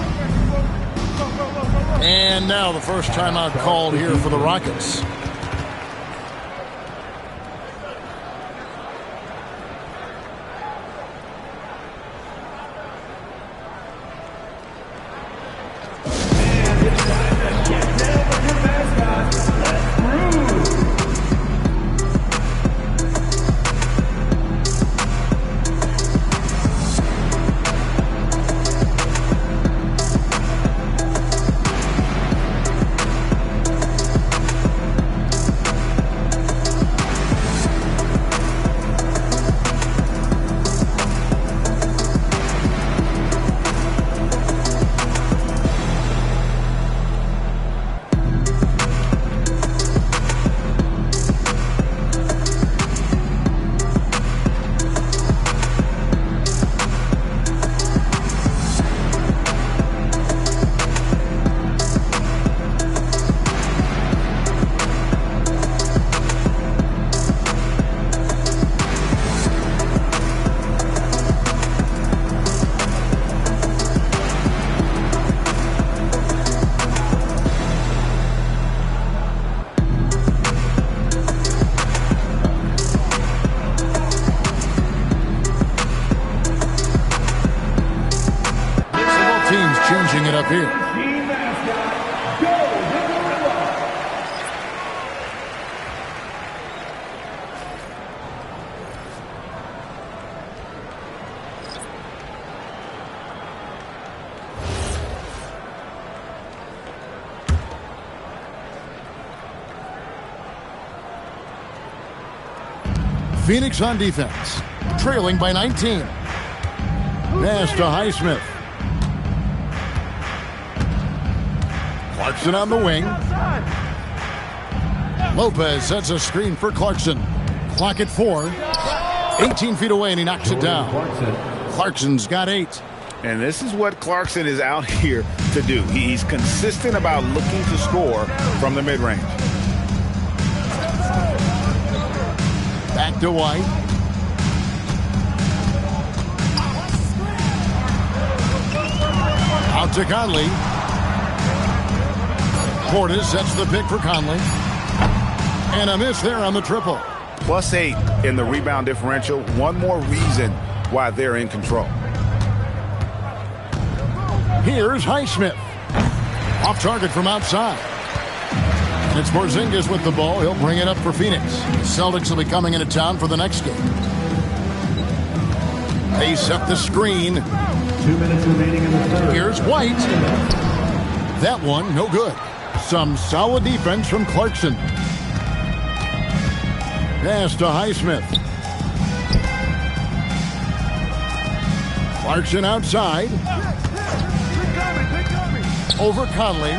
And now the first timeout called here for the Rockets. Changing it up here. Phoenix on defense, trailing by 19. Pass to Highsmith. Clarkson on the wing. Lopez sets a screen for Clarkson. Clock at 4. 18 feet away, and he knocks it down. Clarkson's got 8. And this is what Clarkson is out here to do. He's consistent about looking to score from the mid-range. Back to White. Out to Conley. Portis sets the pick for Conley. And a miss there on the triple. +8 in the rebound differential. One more reason why they're in control. Here's Highsmith. Off target from outside. And it's Porzingis with the ball. He'll bring it up for Phoenix. The Celtics will be coming into town for the next game. They set the screen. 2 minutes remaining in the third. Here's White. That one, no good. Some solid defense from Clarkson. Pass to Highsmith. Clarkson outside. Over Conley.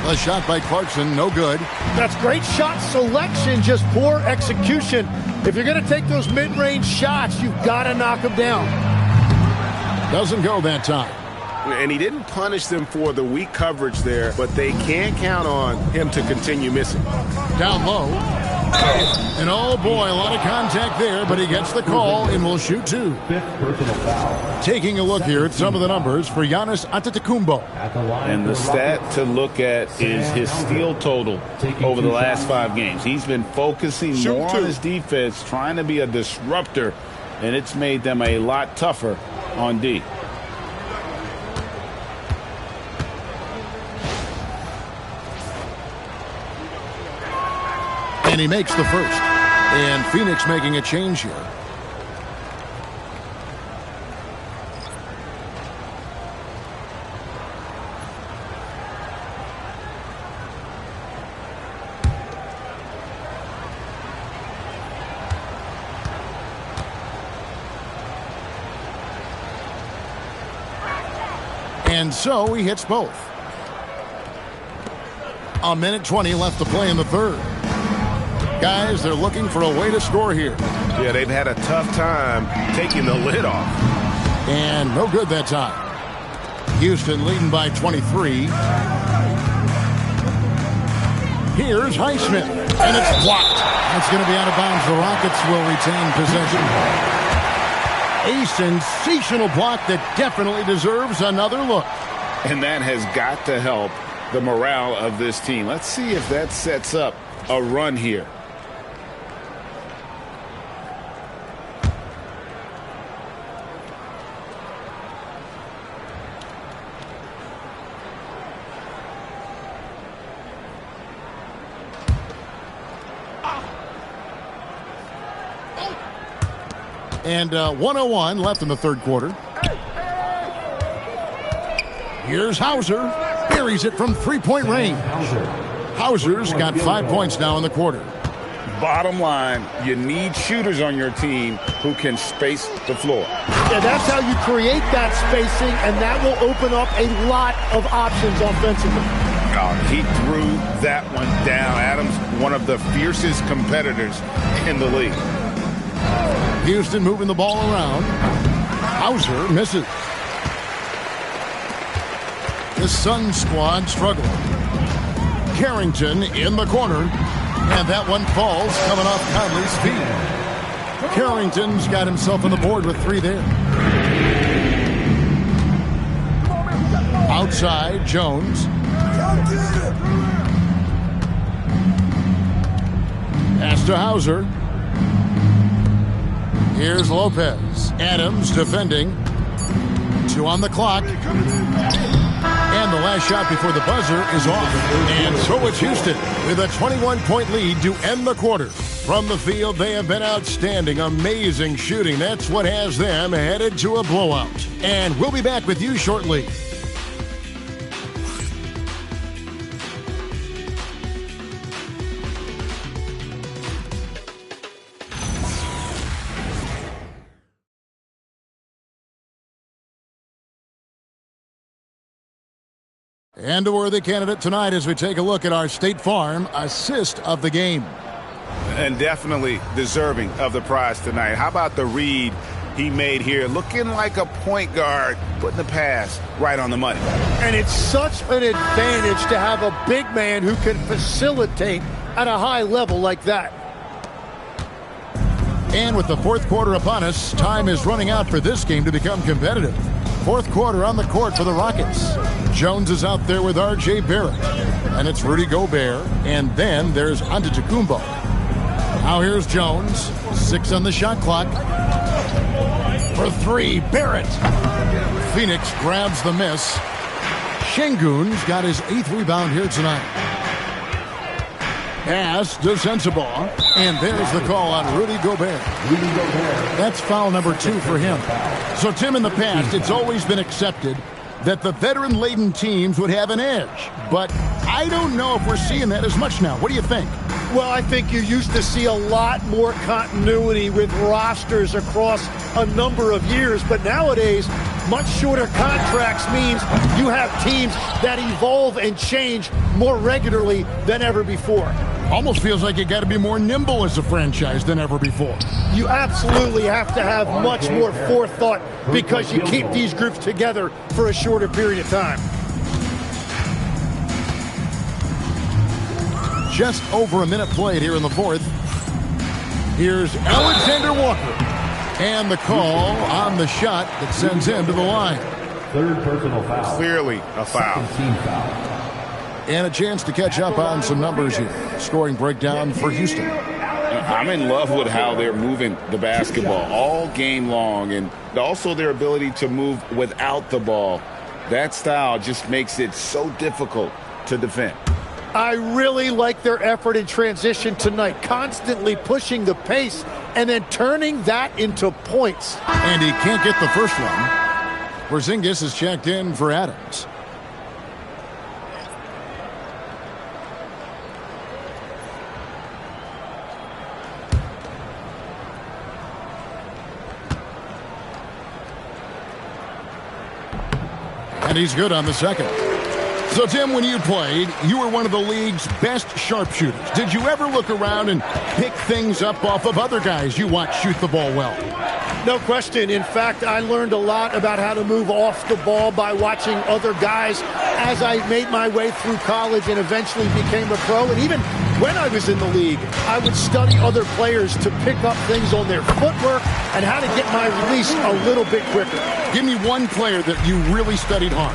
A shot by Clarkson, no good. That's great shot selection, just poor execution. If you're going to take those mid-range shots, you've got to knock them down. Doesn't go that time. And he didn't punish them for the weak coverage there, but they can't count on him to continue missing. Down low. And oh boy, a lot of contact there, but he gets the call and will shoot 2. Fifth personal foul. Taking a look here at some of the numbers for Giannis Antetokounmpo. And the stat to look at is his steal total over the last 5 games. He's been focusing more on his defense, trying to be a disruptor, and it's made them a lot tougher on D. And he makes the first. And Phoenix making a change here. And so he hits both. 1:20 left to play in the third. Guys, they're looking for a way to score here. Yeah, they've had a tough time taking the lid off. And no good that time. Houston leading by 23. Here's Highsmith, and it's blocked. That's going to be out of bounds. The Rockets will retain possession. A sensational block that definitely deserves another look. And that has got to help the morale of this team. Let's see if that sets up a run here. And 1:01 left in the third quarter. Here's Hauser. Buries it from three-point range. Hauser's got 5 points now in the quarter. Bottom line, you need shooters on your team who can space the floor. Yeah, that's how you create that spacing, and that will open up a lot of options offensively. Oh, he threw that one down. Adams, one of the fiercest competitors in the league. Houston moving the ball around. Hauser misses. The Suns squad struggling. Carrington in the corner. And that one falls coming off Conley's feet. Carrington's got himself on the board with 3 there. Outside, Jones. Pass to Hauser. Here's Lopez. Adams defending. 2 on the clock. And the last shot before the buzzer is off. And so it's Houston with a 21-point lead to end the quarter. From the field, they have been outstanding. Amazing shooting. That's what has them headed to a blowout. And we'll be back with you shortly. And a worthy candidate tonight as we take a look at our State Farm assist of the game. And definitely deserving of the prize tonight. How about the read he made here? Looking like a point guard, putting the pass right on the money. And it's such an advantage to have a big man who can facilitate at a high level like that. And with the fourth quarter upon us, time is running out for this game to become competitive. Fourth quarter on the court for the Rockets. Jones is out there with R.J. Barrett. And it's Rudy Gobert. And then there's Antetokounmpo. Now here's Jones. 6 on the shot clock. For 3, Barrett. Phoenix grabs the miss. Şengün's got his 8th rebound here tonight. Pass to Sensabaugh. And there's the call on Rudy Gobert. That's foul number 2 for him. So, Tim, in the past, it's always been accepted that the veteran-laden teams would have an edge. But I don't know if we're seeing that as much now. What do you think? Well, I think you used to see a lot more continuity with rosters across a number of years. But nowadays, much shorter contracts means you have teams that evolve and change more regularly than ever before. Almost feels like you got to be more nimble as a franchise than ever before. You absolutely have to have much more forethought because you keep these groups together for a shorter period of time. Just over a minute played here in the fourth. Here's Alexander Walker. And the call on the shot that sends him to the line. Third personal foul. Clearly a foul. And a chance to catch up on some numbers here. Scoring breakdown for Houston. I'm in love with how they're moving the basketball all game long, and also their ability to move without the ball. That style just makes it so difficult to defend. I really like their effort in transition tonight, constantly pushing the pace and then turning that into points. And he can't get the first one. Porzingis is checked in for Adams. And he's good on the second. So, Tim, when you played, you were one of the league's best sharpshooters. Did you ever look around and pick things up off of other guys you watch shoot the ball well? No question. In fact, I learned a lot about how to move off the ball by watching other guys as I made my way through college and eventually became a pro. And even when I was in the league, I would study other players to pick up things on their footwork and how to get my release a little bit quicker. Give me one player that you really studied hard.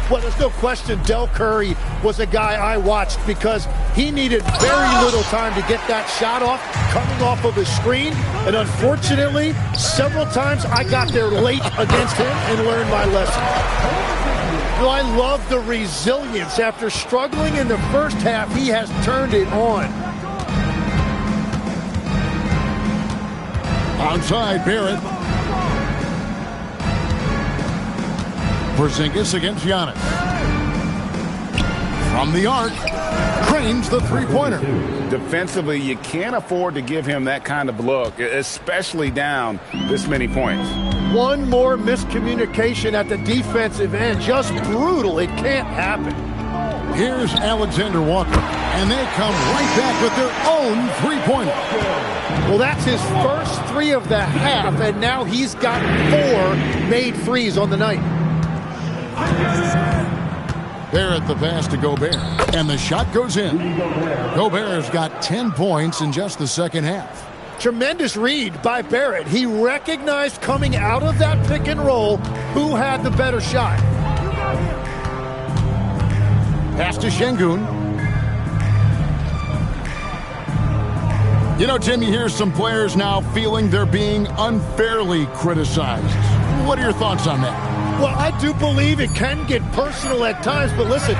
Well, there's no question Del Curry was a guy I watched because he needed very little time to get that shot off coming off of his screen. And unfortunately, several times I got there late against him and learned my lesson. Well, I love the resilience. After struggling in the first half, he has turned it on. Outside, Barrett. Porzingis against Giannis. From the arc, cranes the three-pointer. Defensively, you can't afford to give him that kind of look, especially down this many points. One more miscommunication at the defensive end. Just brutal. It can't happen. Here's Alexander Walker, and they come right back with their own three-pointer. Well, that's his first three of the half, and now he's got 4 made threes on the night. Barrett the pass to Gobert, and the shot goes in. Gobert's got 10 points in just the second half. Tremendous read by Barrett. He recognized coming out of that pick and roll who had the better shot. Pass to Şengün. You know, Tim, you hear some players now feeling they're being unfairly criticized. What are your thoughts on that? Well, I do believe it can get personal at times, but listen,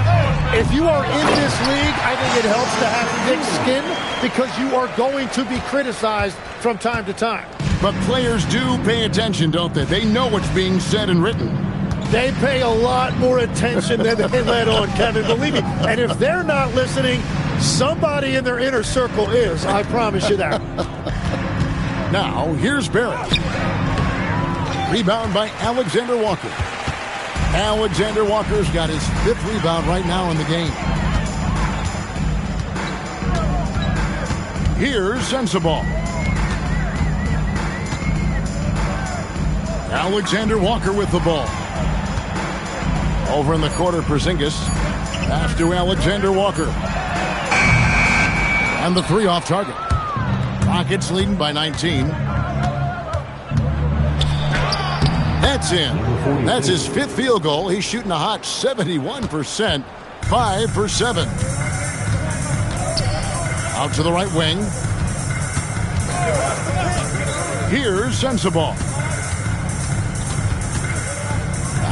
if you are in this league, I think it helps to have thick skin because you are going to be criticized from time to time. But players do pay attention, don't they? They know what's being said and written. They pay a lot more attention than they let on, Kevin, believe me. And if they're not listening, somebody in their inner circle is, I promise you that. Now, here's Barrett. Rebound by Alexander Walker. Alexander Walker's got his 5th rebound right now in the game. Here's Sensabaugh. Alexander Walker with the ball. Over in the corner, Porzingis. Pass to Alexander Walker. And the 3 off target. Rockets leading by 19. That's in. That's his 5th field goal. He's shooting a hot 71%. 5 for 7. Out to the right wing. Here's Sensabaugh.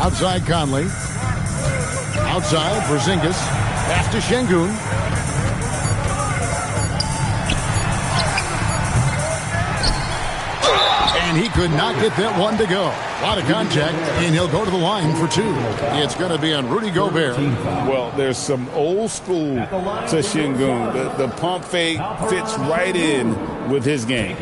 Outside Conley. Outside Porzingis. Pass to Şengün. And he could not get that one to go. A lot of contact, and he'll go to the line for 2. It's going to be on Rudy Gobert. Well, there's some old school to Şengün. The pump fake fits right in with his game.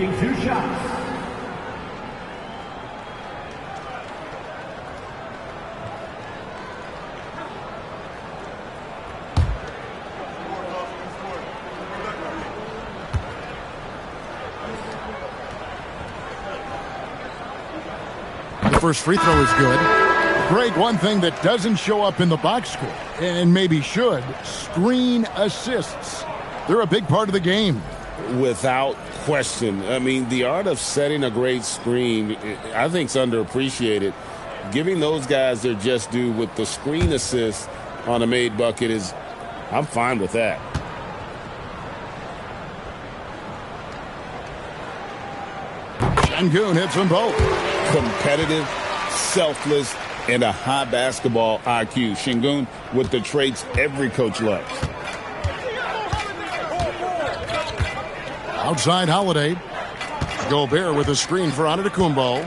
First free throw is good. Greg, one thing that doesn't show up in the box score, and maybe should, screen assists. They're a big part of the game. Without question. I mean, the art of setting a great screen, I think, is underappreciated. Giving those guys their just due with the screen assist on a made bucket is, I'm fine with that. Şengün hits them both. Competitive, selfless, and a high basketball IQ. Şengün with the traits every coach loves. Outside Holiday. Gobert with a screen for Antetokounmpo.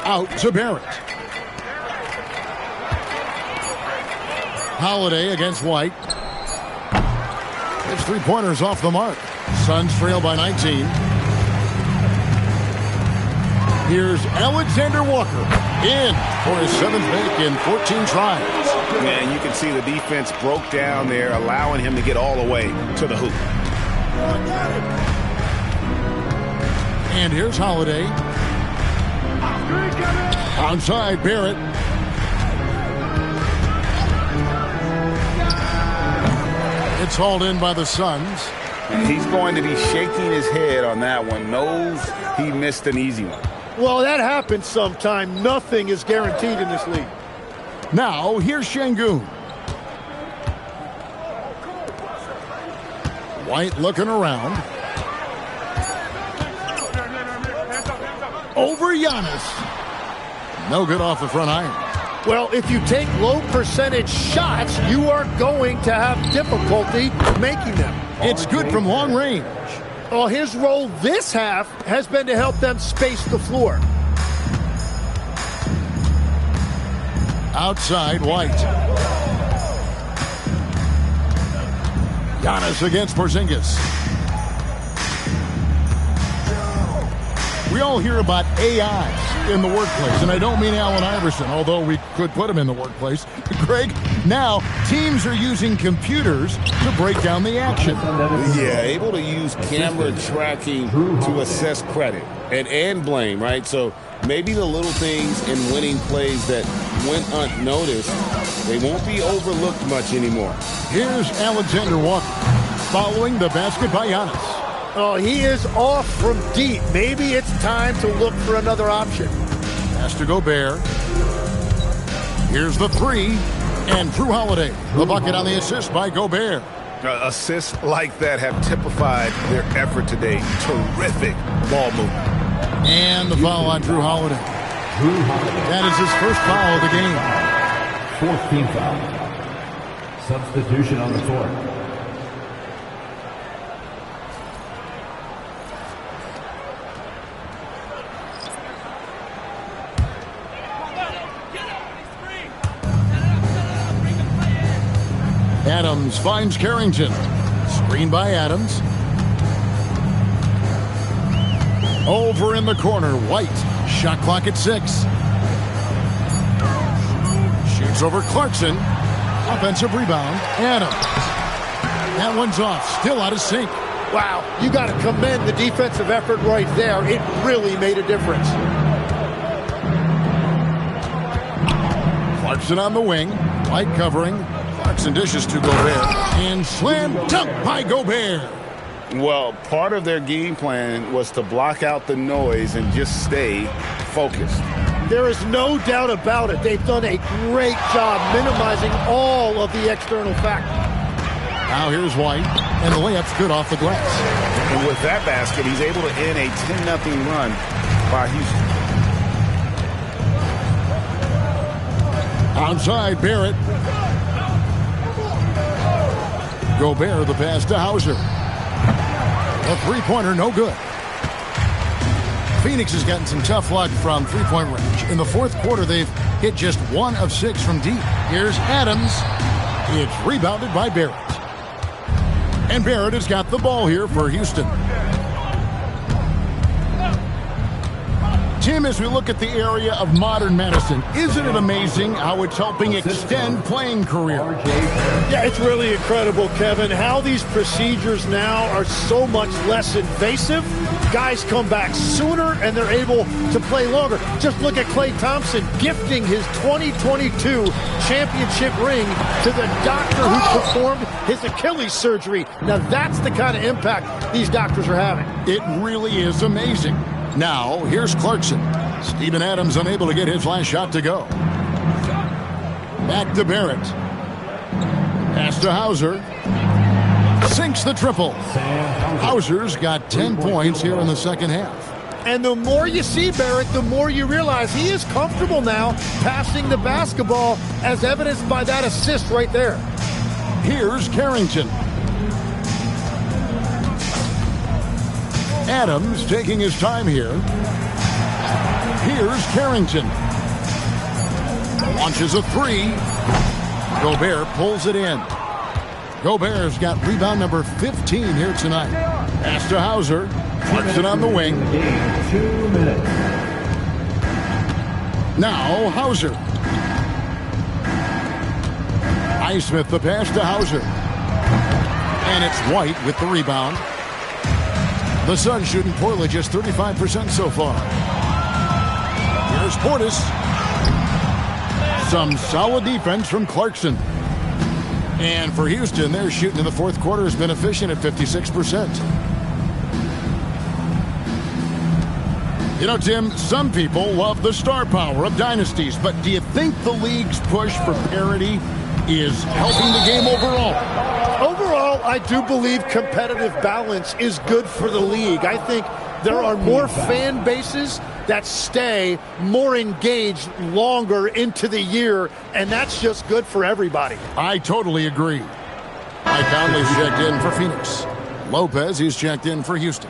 Out to Barrett. Holiday against White. His 3-pointers off the mark. Suns trail by 19. Here's Alexander Walker in for his 7th make in 14 tries. Man, you can see the defense broke down there, allowing him to get all the way to the hoop. And here's Holiday. Onside, Barrett. It's hauled in by the Suns. And he's going to be shaking his head on that one. Knows he missed an easy one. Well, that happens sometime. Nothing is guaranteed in this league. Now, here's Şengün. White looking around. Over Giannis. No good off the front iron. Well, if you take low percentage shots, you are going to have difficulty making them. It's good from long range. Well, his role this half has been to help them space the floor. Outside, White. Giannis against Porzingis. We all hear about AIs in the workplace, and I don't mean Allen Iverson, although we could put him in the workplace. Greg, now teams are using computers to break down the action. Yeah, able to use camera tracking to assess credit and blame, right? So maybe the little things in winning plays that went unnoticed, they won't be overlooked much anymore. Here's Alexander Walker following the basket by Giannis. Oh, he is off from deep. Maybe it's time to look for another option. Has to Gobert. Here's the 3. And Drew Holiday. The bucket on the assist by Gobert. Assists like that have typified their effort today. Terrific ball movement. And the foul on Drew Holiday. That is his first foul of the game. 4th team foul. Substitution on the floor. Adams finds Carrington. Screen by Adams. Over in the corner, White. Shot clock at 6. Shoots over Clarkson. Offensive rebound. Adams. That one's off. Still out of sync. Wow, you got to commend the defensive effort right there. It really made a difference. Clarkson on the wing. White covering. Clarkson dishes to Gobert. And slam dunk by Gobert. Well, part of their game plan was to block out the noise and just stay focused. There is no doubt about it. They've done a great job minimizing all of the external factors. Now here's White, and the layup's good off the glass. And with that basket, he's able to end a 10-0 run by Houston. Outside, Barrett. Gobert, the pass to Hauser. A three-pointer, no good. Phoenix has gotten some tough luck from three-point range. In the fourth quarter, they've hit just 1 of 6 from deep. Here's Adams. It's rebounded by Barrett. And Barrett has got the ball here for Houston. Tim, as we look at the area of modern medicine, isn't it amazing how it's helping extend playing career? Yeah, it's really incredible, Kevin, how these procedures now are so much less invasive. Guys come back sooner, and they're able to play longer. Just look at Klay Thompson gifting his 2022 championship ring to the doctor who performed his Achilles surgery. Now, that's the kind of impact these doctors are having. It really is amazing. Now, here's Clarkson. Steven Adams unable to get his last shot to go. Back to Barrett. Pass to Hauser. Sinks the triple. Hauser's got 10 points here in the second half. And the more you see Barrett, the more you realize he is comfortable now passing the basketball, as evidenced by that assist right there. Here's Carrington. Adams taking his time here. Here's Carrington. Launches a 3. Gobert pulls it in. Gobert's got rebound number 15 here tonight. Pass to Hauser. Clarkson on the wing. 2 minutes. Now Hauser. Highsmith the pass to Hauser. And it's White with the rebound. The Suns shooting poorly, just 35% so far. Here's Portis. Some solid defense from Clarkson. And for Houston, their shooting in the fourth quarter has been efficient at 56%. You know, Tim, some people love the star power of dynasties, but do you think the league's push for parity is helping the game overall? Overall, I do believe competitive balance is good for the league. I think there are more fan bases that stay more engaged longer into the year, and that's just good for everybody. I totally agree. Mike Conley's checked in for Phoenix. Lopez, he's checked in for Houston.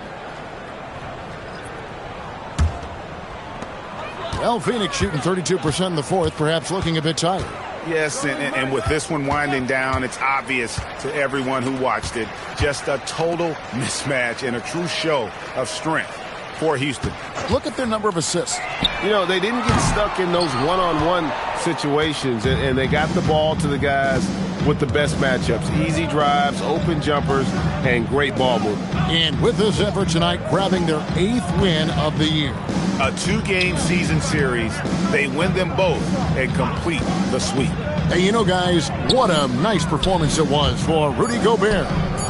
Well, Phoenix shooting 32% in the fourth, perhaps looking a bit tired. Yes, and with this one winding down, it's obvious to everyone who watched it. Just a total mismatch and a true show of strength for Houston. Look at their number of assists. You know, they didn't get stuck in those one-on-one situations, and they got the ball to the guys with the best matchups. Easy drives, open jumpers, and great ball movement. And with this effort tonight, grabbing their 8th win of the year. A 2-game season series. They win them both and complete the sweep. Hey, you know, guys, what a nice performance it was for Rudy Gobert.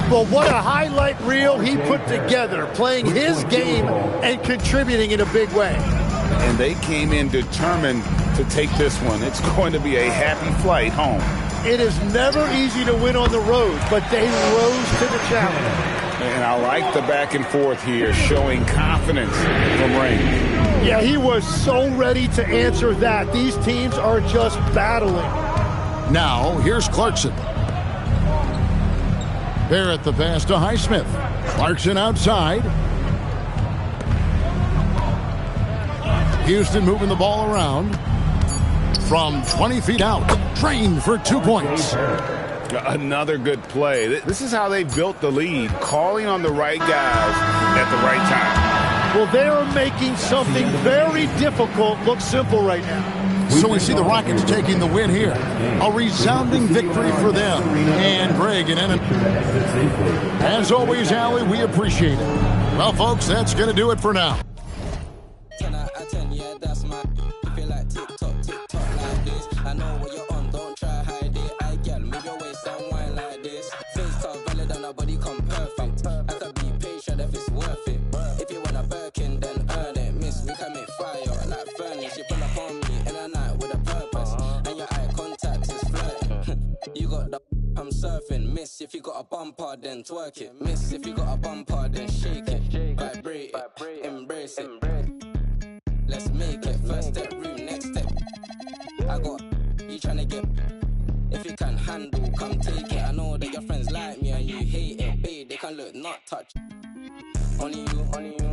Well, what a highlight reel he put together, playing his game and contributing in a big way. And they came in determined to take this one. It's going to be a happy flight home. It is never easy to win on the road, but they rose to the challenge. And I like the back and forth here, showing confidence from Rain. Yeah, he was so ready to answer that. These teams are just battling. Now, here's Clarkson. Barrett the pass to Highsmith. Clarkson outside. Houston moving the ball around. From 20 feet out. Trained for 2 points. Another good play. This is how they built the lead, calling on the right guys at the right time. Well, they are making something very difficult look simple right now. So we see the Rockets taking the win here. A resounding victory for them. And Greg and Ennis. As always, Allie, we appreciate it. Well, folks, that's going to do it for now. I know what you're on, don't try hide it. I get move your waist and wine like this. Face tough, valid and our body come perfect. I could be patient if it's worth it. If you want a Birkin, then earn it. Miss, we can make fire like furnace. You pull up on me in a night with a purpose. And your eye contact is flirting. You got the I'm surfing. Miss, if you got a bumper, then twerk it. Miss, if you got a bumper, then shake it. Vibrate it, embrace it. Let's make it. First step, room, next step. I got you tryna get. If you can handle, come take it. I know that your friends like me and you hate it. Babe, they can look, not touch. Only you, only you.